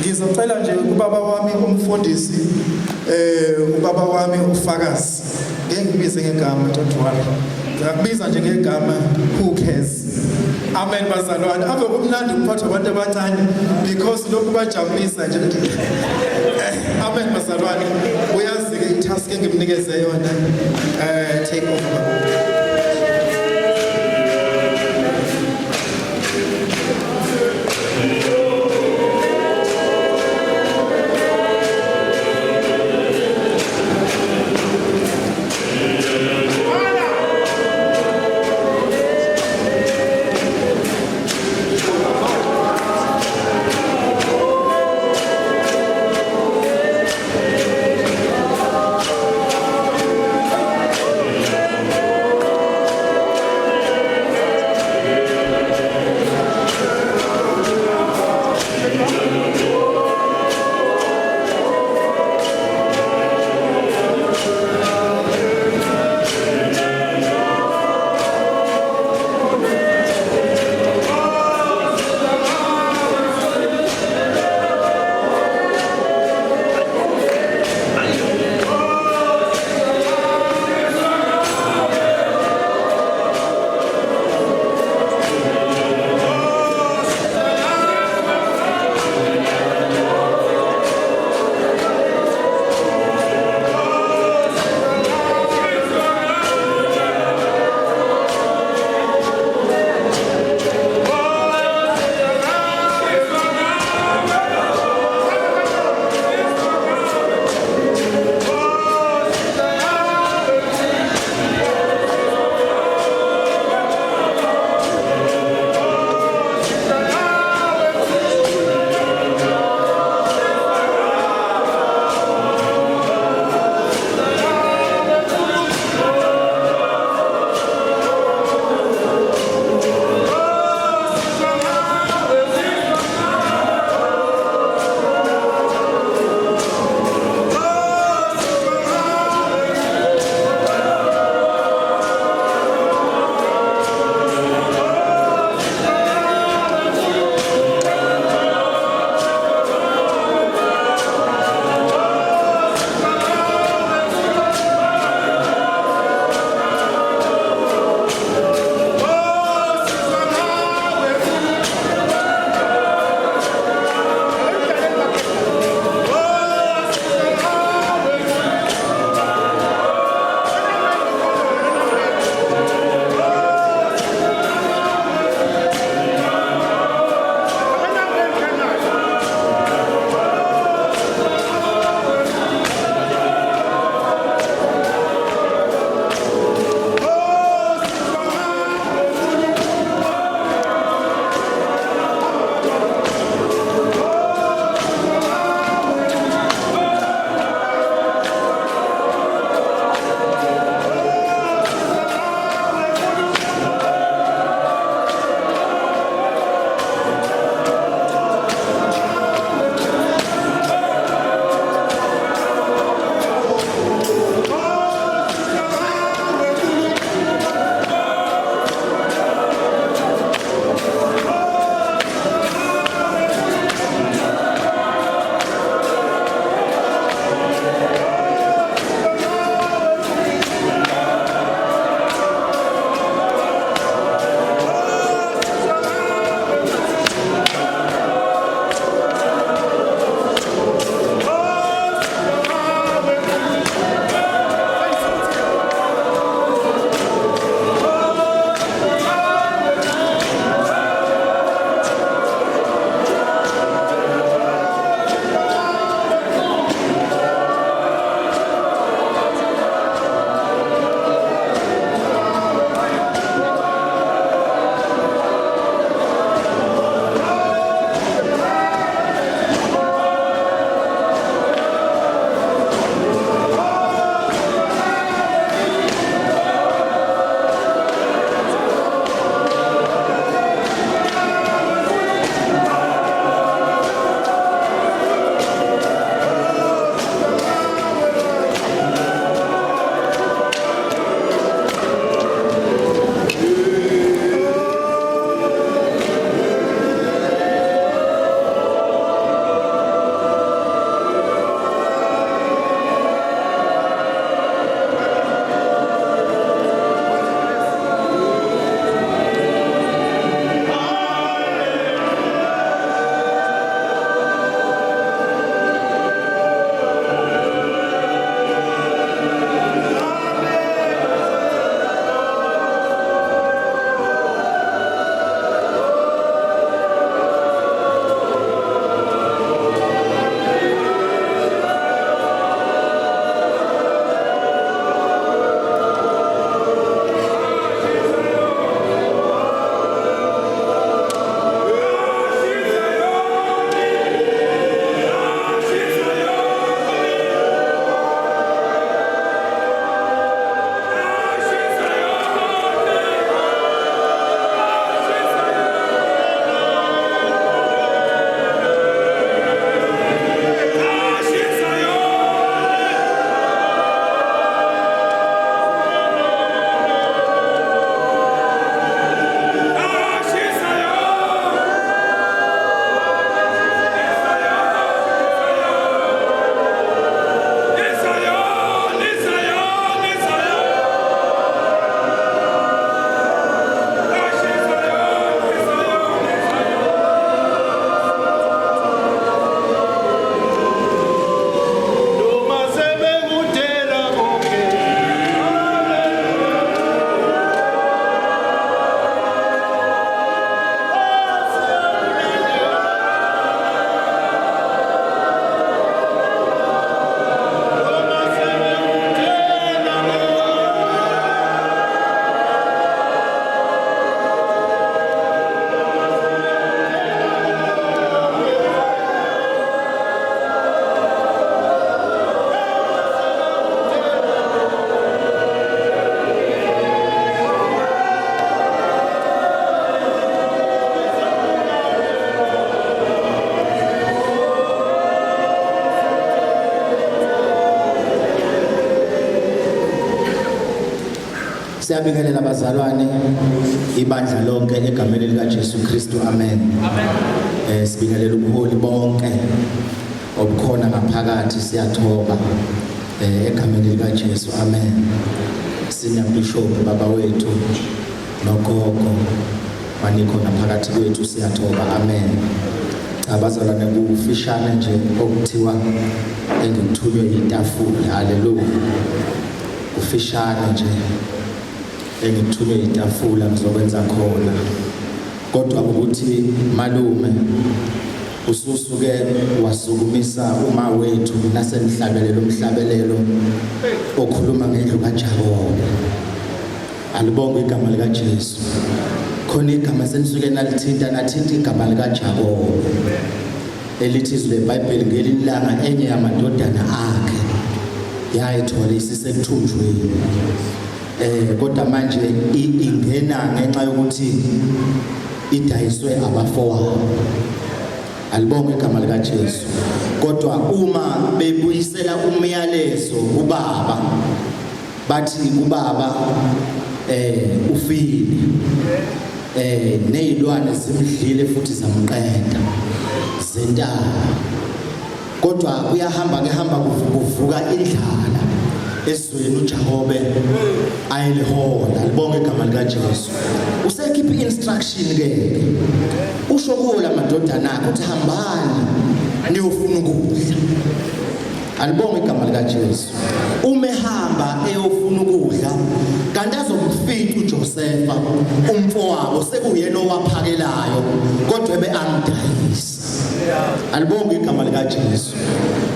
Ngizocela nje ubaba wami umfundisi ubaba wami uFakazi. Ngeke ngibize ngegama ntontwana. Ngiyakubiza nje ngegama Who Cares. Amen bazalwane. Ave kumnandi ukuphatha abantu abancane because lokhu bajabulisa nje. Amen bazalwane. Uyazi ke itask engimnikeze yona take over. Siyabingelela abazalwane ibandla lonke egameni lika Jesu Kristu amen. Amen. Sibingelela ubuholi bonke obukhona ngaphakathi siyathoba egameni lika Jesu amen. Sina bishop baba wethu nogogo manikhona phakathi kwethu siyathoba amen. Abazalwane kufishane nje okuthiwa engithunywe itafula haleluya. Kufishane nje engithunywe itafula ngizokwenza khona. Kodwa ukuthi malume ususuke wasukumisa uma wethu nasemhlabelelo umhlabelelo okhuluma ngendlu kaJakobe. Alibonge igama lika Jesu. Khona igama senisuke nalithinta nathinta igama lika Jakobe. Elithi izwe iBhayibheli ngelilanga enye yamadodana akhe yayithola isisekuthunjweni. Kodwa manje ingena ngenxa yokuthi idayiswe abafowabo. Alibonge igama lika Jesu. Kodwa uma bebuyisela umyalezo ubaba bathi ubaba ufile nezilwane zimdlile futhi zamqeda zentaba. Kodwa kuyahamba kuvuka indlala esizweni uJakobe ayelihola. Libonge igama lika Jesu. Usekhipha instruction ke usho kuwo lamadodana akhe uthi hambani niyofuna ukudla. Alibonge igama lika Jesu. Umehamba eyofuna ukudla kanti azomfika uJosefa umfowabo sekuyena owaphakelayo kodwa beamdayisa. Alibonge igama lika Jesu.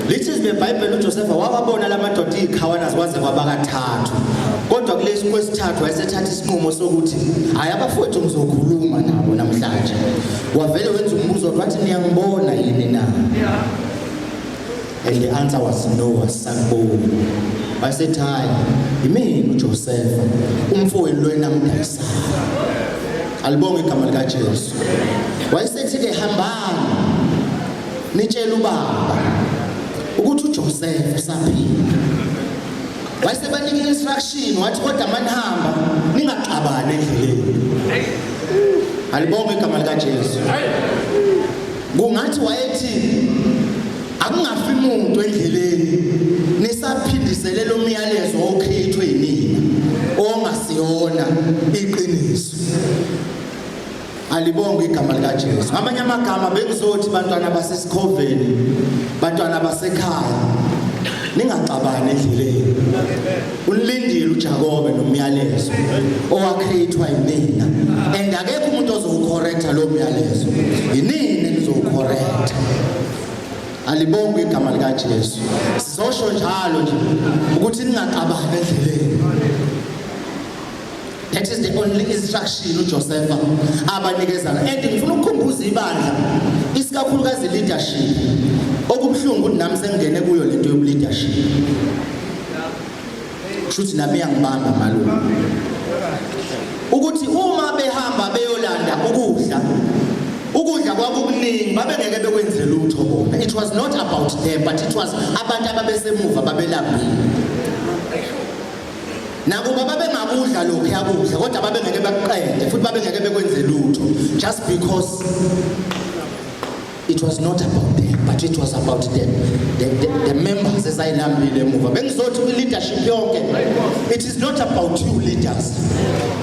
Lithi iBhayibheli uJosefa wababona lamadoda ikhawana kwaze kwabakathathu. Kodwa kulesi kwesithathu wayesethatha isinqumo sokuthi ayabafowethu ngizokhuluma nabo namhlanje. Wavele wenza umbuzo wathi niyangibona yini na? And the answer was no, wasakubona. Wasethi hayi yimina uJosefa umfowenu lo enamdayisa. Alibonge igama lika Jesu. Wayesethi ke hambani nitshela ubaba ukuthi uJosefa usaphila. Wayesebanika instruction wathi kodwa manihamba ningaxabani endleleni. Alibonge igama lika Jesu. Kungathi wayethi akungafi umuntu endleleni nisaphindisele lo myalezo okhethwe yini ongasiyona iqiniso. Alibonge igama lika Jesu. Ngamanye amagama bengizothi bantwana basesikoveni bantwana basekhaya ningaxabani endleleni. Ulindile uJakobe nomyalezo owakhethwa yimina and akekho umuntu ozowucorrecta lo myalezo. Yinini nizowucorrecta. Alibonge igama lika Jesu. Sizosho njalo nje ukuthi ningaxabani endleleni. That is the only instruction uJosefa abanikezayo. And ngifuna ukukhumbuza ibandla isikakhulukazi leadership. Okubhlungu ukuthi nami sengene kuyo lento yobu leadership. Shuthi nami yangibamba malume. Ukuthi uma behamba beyolanda ukudla kwakukuningi babengeke bekwenze lutho bona. It was not about them but it was abantu ababesemuva babelambile. Nakuba babengakudla lokho yakudla kodwa babengeke baqede futhi babengeke bekwenze lutho just because it was not about them but it was about the members ezayilambile emuva. Bengizothi leadership yonke it is not about you leaders,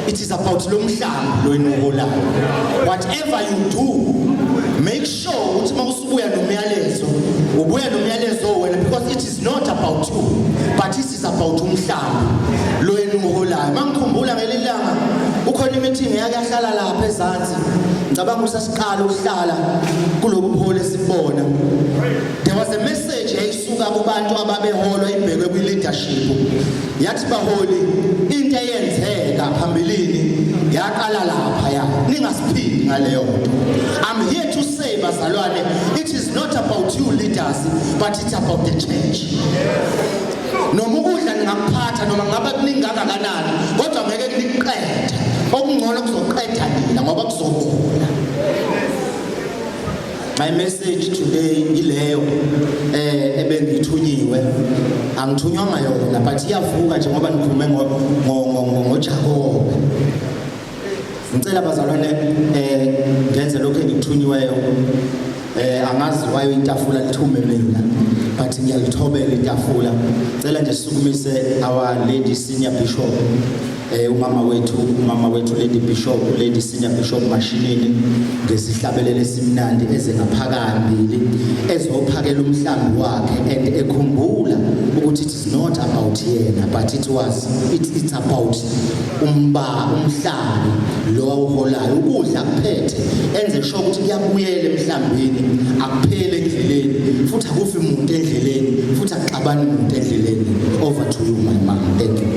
it is about lo mhlanga lo enuholayo. Whatever you do make sure ukuthi mawusubuya nomyalezo ubuya nomyalezo wena because it is not about you but it is about umhlanga lo enuholayo. Mangikhumbula ngelilanga ukhona meeting yakuhlala lapha ezansi ngicabanga usasiqala ukuhlala kulobu buholi sibona. There was a message eyisuka kubantu ababeholwa ibhekwe kwi leadership yathi baholi into eyenzeka phambilini yaqala lapha ya ningasiphindi ngaleyo nto. I'm here to say bazalwane it is not about you leaders but it's about the church. Noma ukudla ningakuphatha noma ngabe kuningi kangakanani kodwa ngeke kuniqede. Okungcono kuzoqeda nina ngoba kuzokhula. My message today ileyo ebengithunyiwe angithunywanga yona but iyavuka njengoba nikhulume ngoJakobe. Ngicela bazalwane ngenze lokho engithunyiweyo angazi wayo itafula lithume mina but ngiyalithobela itafula. Ngicela nje sisukumise our lady senior bishop umama wethu lady senior bishop Mashinini ngesihlabelele simnandi eze ngaphakambili ezophakela umhlambi wakhe and ekhumbula ukuthi it is not about yena but it's about umhlambi lo awuholayo ukudla kuphethe enze sure ukuthi kuyabuyela emhlambini akuphele endleleni futhi akufi umuntu endleleni futhi akuxabani umuntu endleleni. Over to you my mom. Thank you.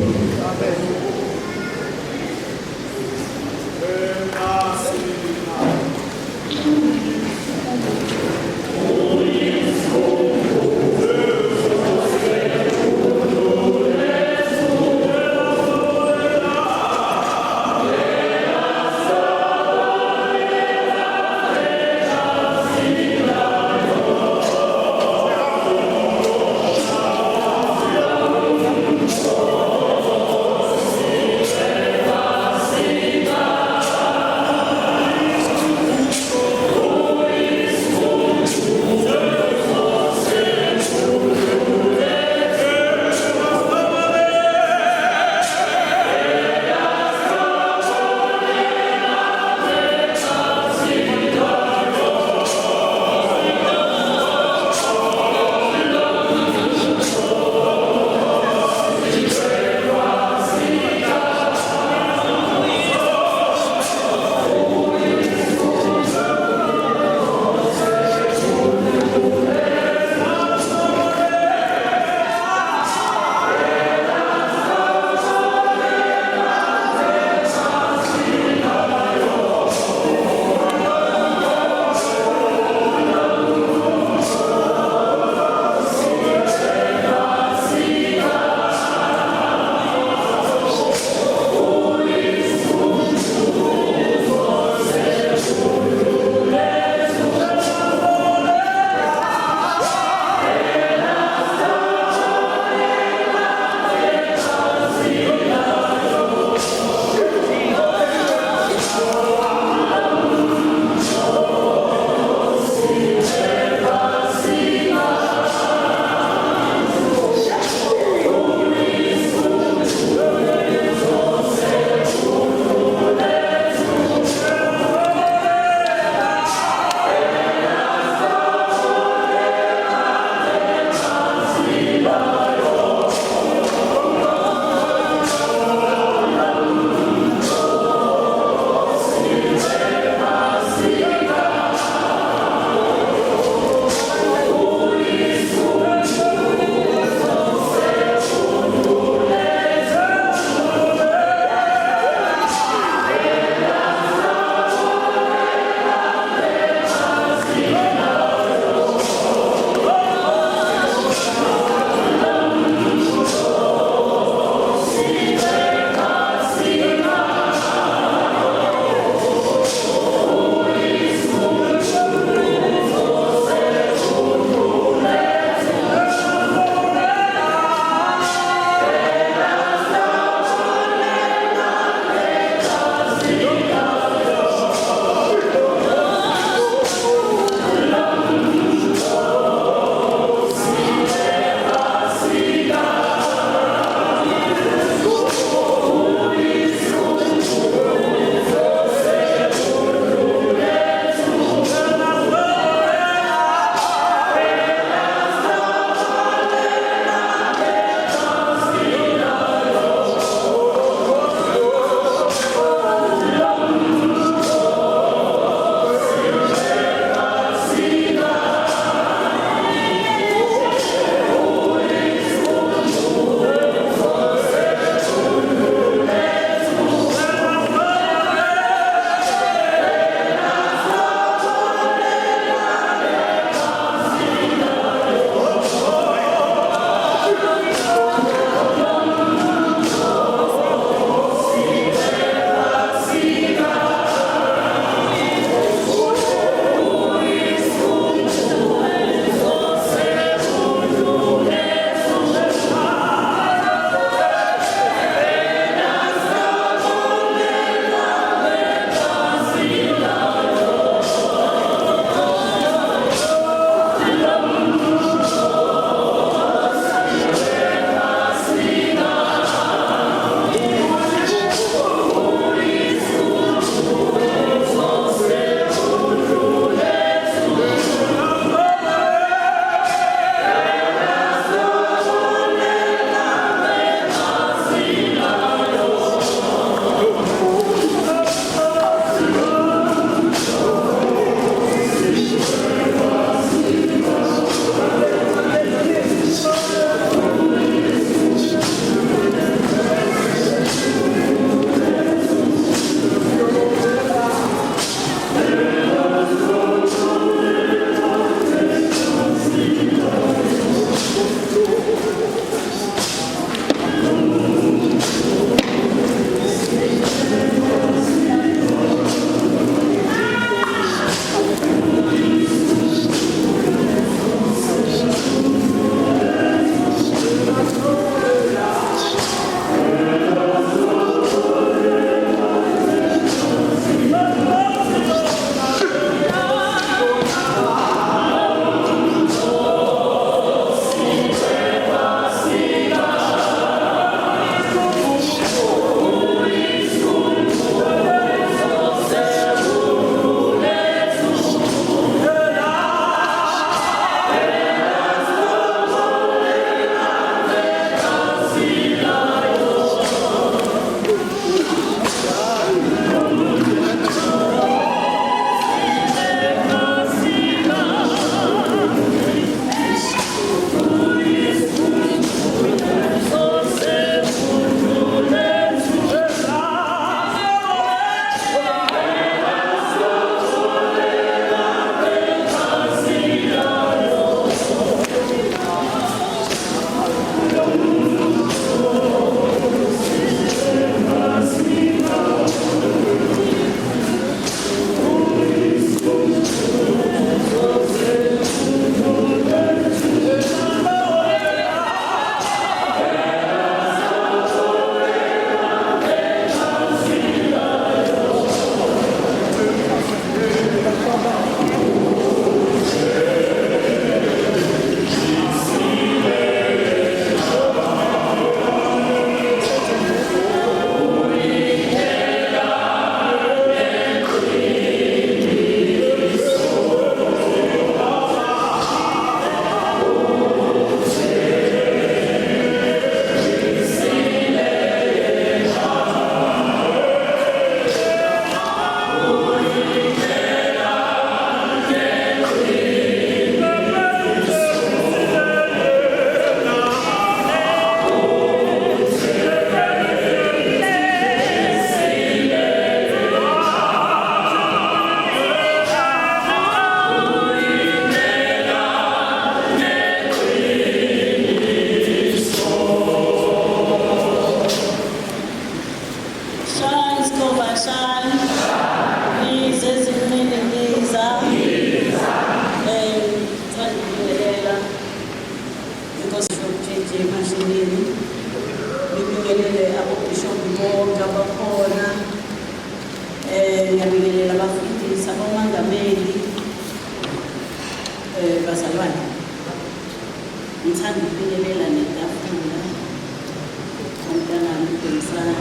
Bashani, Mrs. Liza, Tangulela, because of JJ Mashinini, Bibingele, Bishop Bonga, Bakona, Yabingele, Bafiti, Sabomanga Meli, Basalwan. Ngithanda ukubingelela netafula umntana uMsana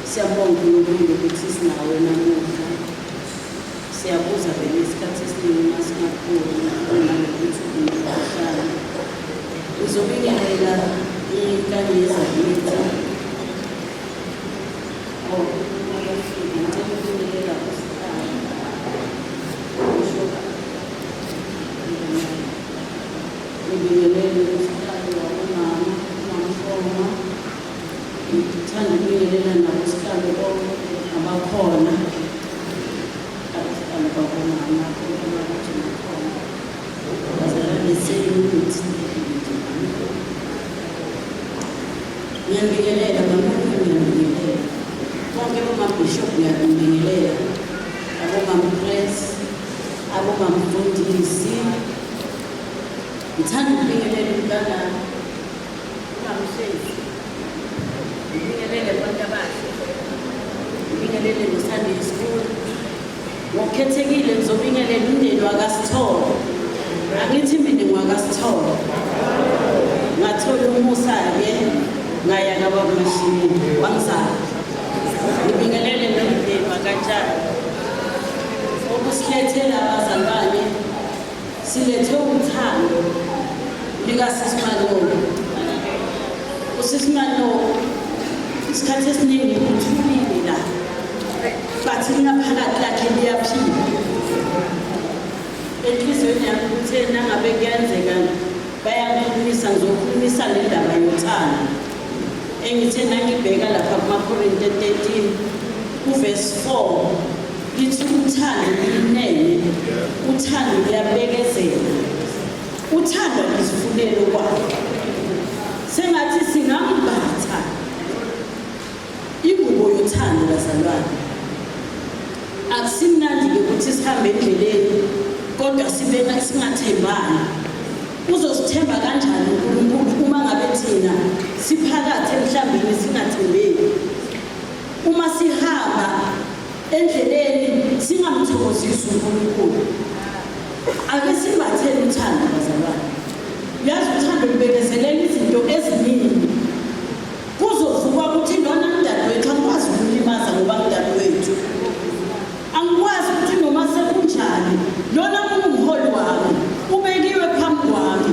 siyabonga uNkulunkulu ukuthi sinawe namuhla siyabuza vele isikhathi esiningi masingakhona ukuthi uhlala uzobingelela ingane yezakithi ngicela ukubingelela ngibingelele usihlalo wabomama umamfoma ngithanda ukubingelela nabo usihlalo abakhona abasihlalo babomama abakuthi nakhona bazalwane seyukuthi ngiyabingelela bamama ngiyabingelela bonke bomabhishophu ngiyabingelela abomampress abomamfundisi ngithanda ukubingelela umntana uMamshezi ngibingelele abantu abahle ngibingelele no-Sunday school ngokukhethekile ngizobingelela umndeni wakaSithole angithi mina ngwakaSithole ngathola umusa-ke ngaya kababamashini wangizala ngibingelele nomndeni wakatshani okusilethela abazalwane silethe uthando likaSisimanolo. uSisimanolo isikhathi esiningi uthulile la bathi ngaphakathi lakhe liyaphila enhliziyweni yami ukuthi nangabe kuyenzeka bayangikhulumisa ngizokhulumisa le ndaba yothando engithe nangibheka lapha kumaKorinte 13 uverse 4 lithi uthando linene uthando liyabekezela uthando lisifunelo kwakhe sengathi singambatha ingubo yothando bazalwane akusimnandi ukuthi sihambe endleleni kodwa sibeka singathembani uzosithemba kanjani uNkulunkulu uma ngabe thina siphakathi emhlambini singathembeki uma sihamba endleleni singamthokozisi uNkulunkulu ake simbathele uthando bazalwane yazi uthando lubekezelela izinto eziningi kuzovuka ukuthi lona mdadewethu angikwazi ukulimaza ngoba mdadewethu angikwazi ukuthi noma sekunjani lona umholi wami ubekiwe phambi kwami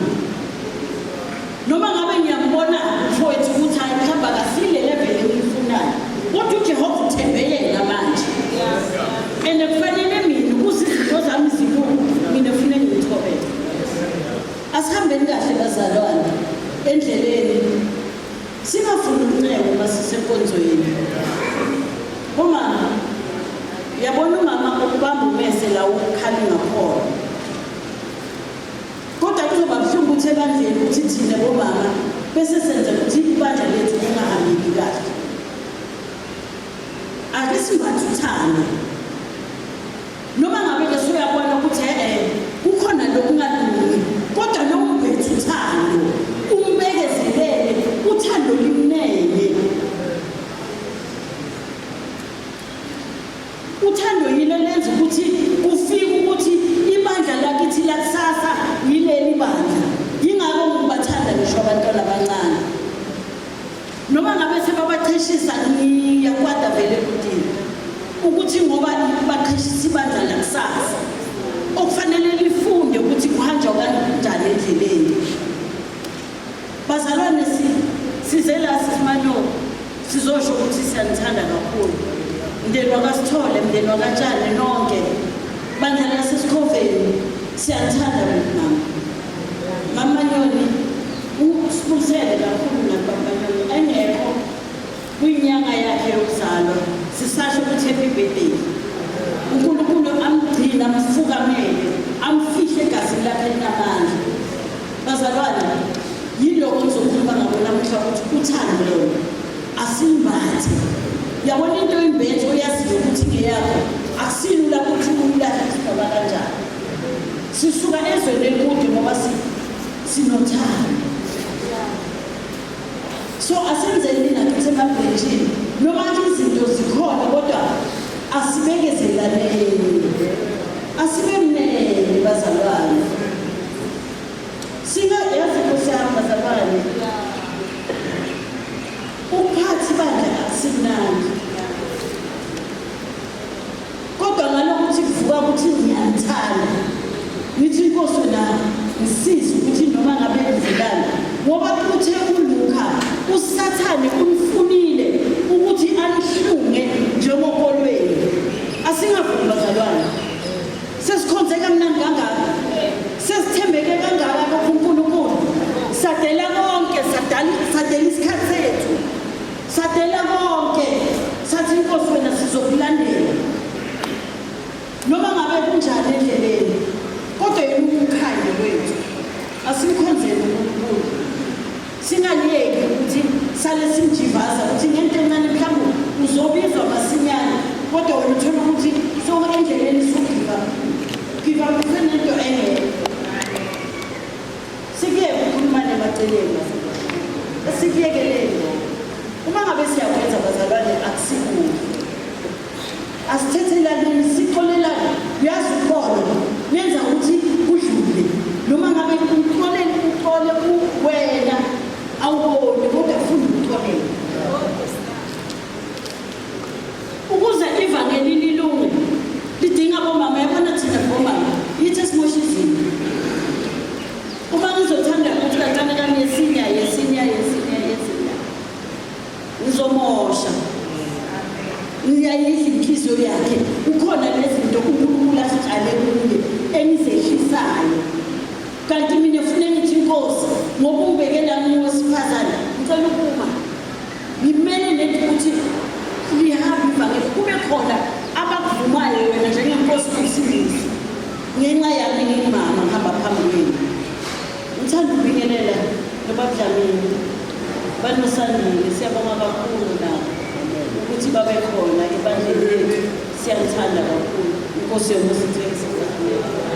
noma ngabe ngiyambona mfowethu ukuthi hayi mhlawumbe akasile level engiyifunayo kodwa uJehova uthembe yena manje and kufanele mina ukuze izinto zami zilunge mina kufanele ngithobele asihambeni kahle bazalwane endleleni singafuni uncebo masisenkonzweni umama yabona umama ukubamba umese la ukhali ngakhona kodwa kuzoba buhlungu ukuthi ebandleni ukuthi thina bomama bese senze ukuthi ibandla lethu lingahambi kahle ake simbathe uthando noma ngabe ke suyabona ukuthi kukhona lokungalungi kodwa noma ubethu uthando umbekezelele uthando limnene uthando yilo lenza ukuthi kufike ukuthi ibandla lakithi lakusasa yileli bandla yingakho ngibathanda ngisho abantwana abancane noma ngabe sebabaqheshisa ngiyakwada vele kudini ukuthi ngoba baqheshisa ibandla lakusasa okufanele lifunde ukuthi kuhanjwa kanjani endleleni bazalwane sizela Sisimanolo sizosho ukuthi siyanithanda kakhulu mndeni wakaSithole mndeni wakatshani nonke bandla laseSikhofeni siyanithanda mama Nyoni usibusele kakhulu naBabanyoni engekho kwinyanga yakhe yokuzalwa sisasho ukuthi happy birthday uNkulunkulu amgcina amfukamele amfihle egazini lakhe linamandla bazalwane yilokho ngizokhuluma ngabo namhla ukuthi uthando lona asimbathe yabona into yakho akusilula ukuthi uyilahla noma kanjani. Sisuka ezweni elikude ngoba sinothando. So asenzeni nakithi emabhentshini noma izinto zikhona kodwa asibekezelaneni. Asibemnene bazalwane. Yazi Nkosi yami bazalwane. Uphathi bandla akusimnandi. Kodwa ngalokuthi kuvuka ukuthi ngiyanthanda. Ngithi Nkosi wena ngisize ukuthi noma ngabe kuzilana ngoba kuthe uLuka uSathane umfunile ukuthi anihlunge njengokolweni. Asingavumi bazalwane. Sesikhonze kamnandi kangaka. Sesithembeke kangaka kuNkulunkulu. Sadela konke, sadela isikhathi sethu. Sadela konke. Sathi Nkosi wena sizokulandela. Noma ngabe kunjani endleleni. Kodwa yena ukukhanya kwethu. Asimkhonzeni uNkulunkulu. Singaliyeki ukuthi sale simjivaza ukuthi ngento encane mhlawumbe uzobizwa masinyane. Kodwa wena uthola ukuthi so endleleni sugiva. Giva kusenento engeke. Sikiye ukukhuluma nemaceleni. Sikiyekeleni. Uma ngabe siyakwenza bazalwane akusikho. Asithethelane sixolelane. Uyazi ukolo. Nenza ukuthi kudlule. Noma ngabe uxole wena awuboni kodwa ufuna ukuxolela. Ukuze ivangeli lilunge lidinga bomama yabona thina bomama yithi simoshizini. Uma ngizothanda ukuthi kancane kami yesinya ngizomosha. Ngiyayidla inhliziyo yakhe. Ukhona lezinto uNkulunkulu asitshale kuye enizehlisayo. Kanti mina ufuna ngithi Nkosi ngoba ungibekela mina wesifazane ngicela ukuma. Ngimele nethi ukuthi lihambe ivangeli kube khona abakuvumayo wena njengenkosi nomsindisi. Ngenxa yami ngimama ngihamba phambili. Ngithanda ukubingelela nobabudlamini. Banosandile siyabonga kakhulu nabo ukuthi babe khona ebandleni lethu. Siyathanda kakhulu. Inkosi yomsindisi. Amen.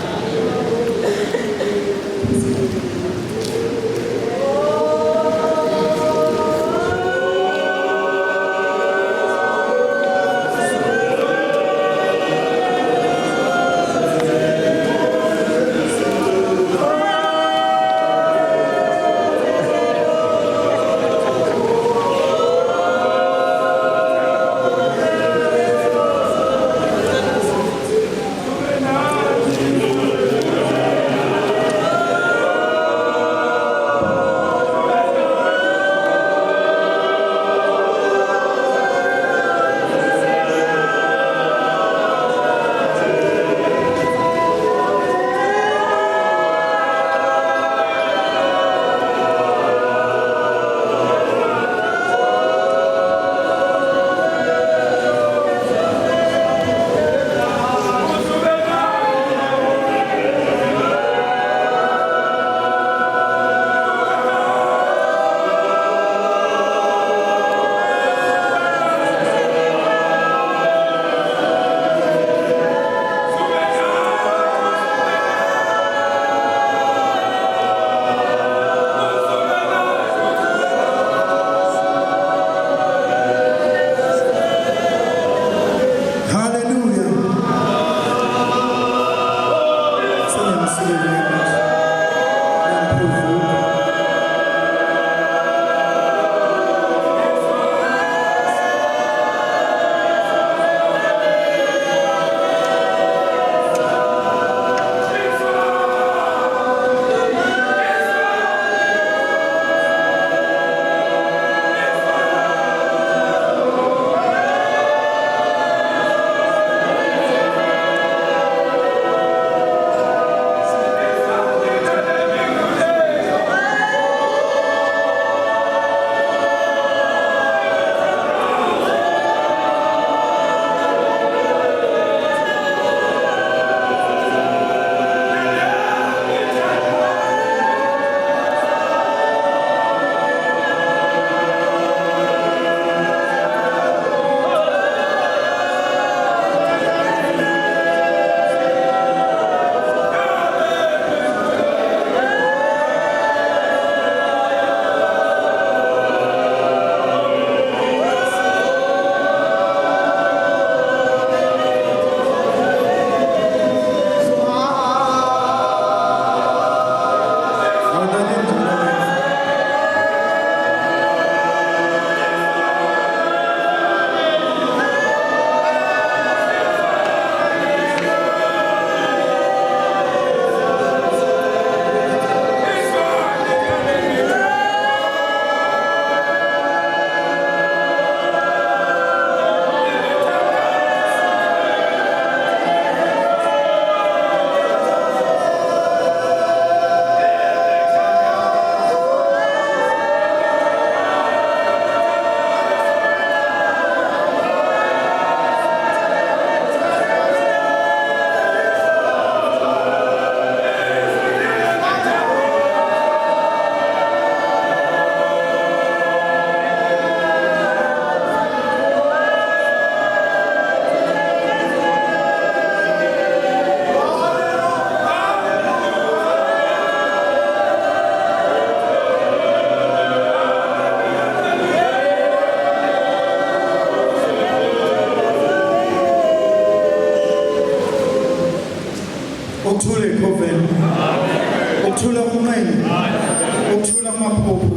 emigwaqweni ukuthula kumaphupho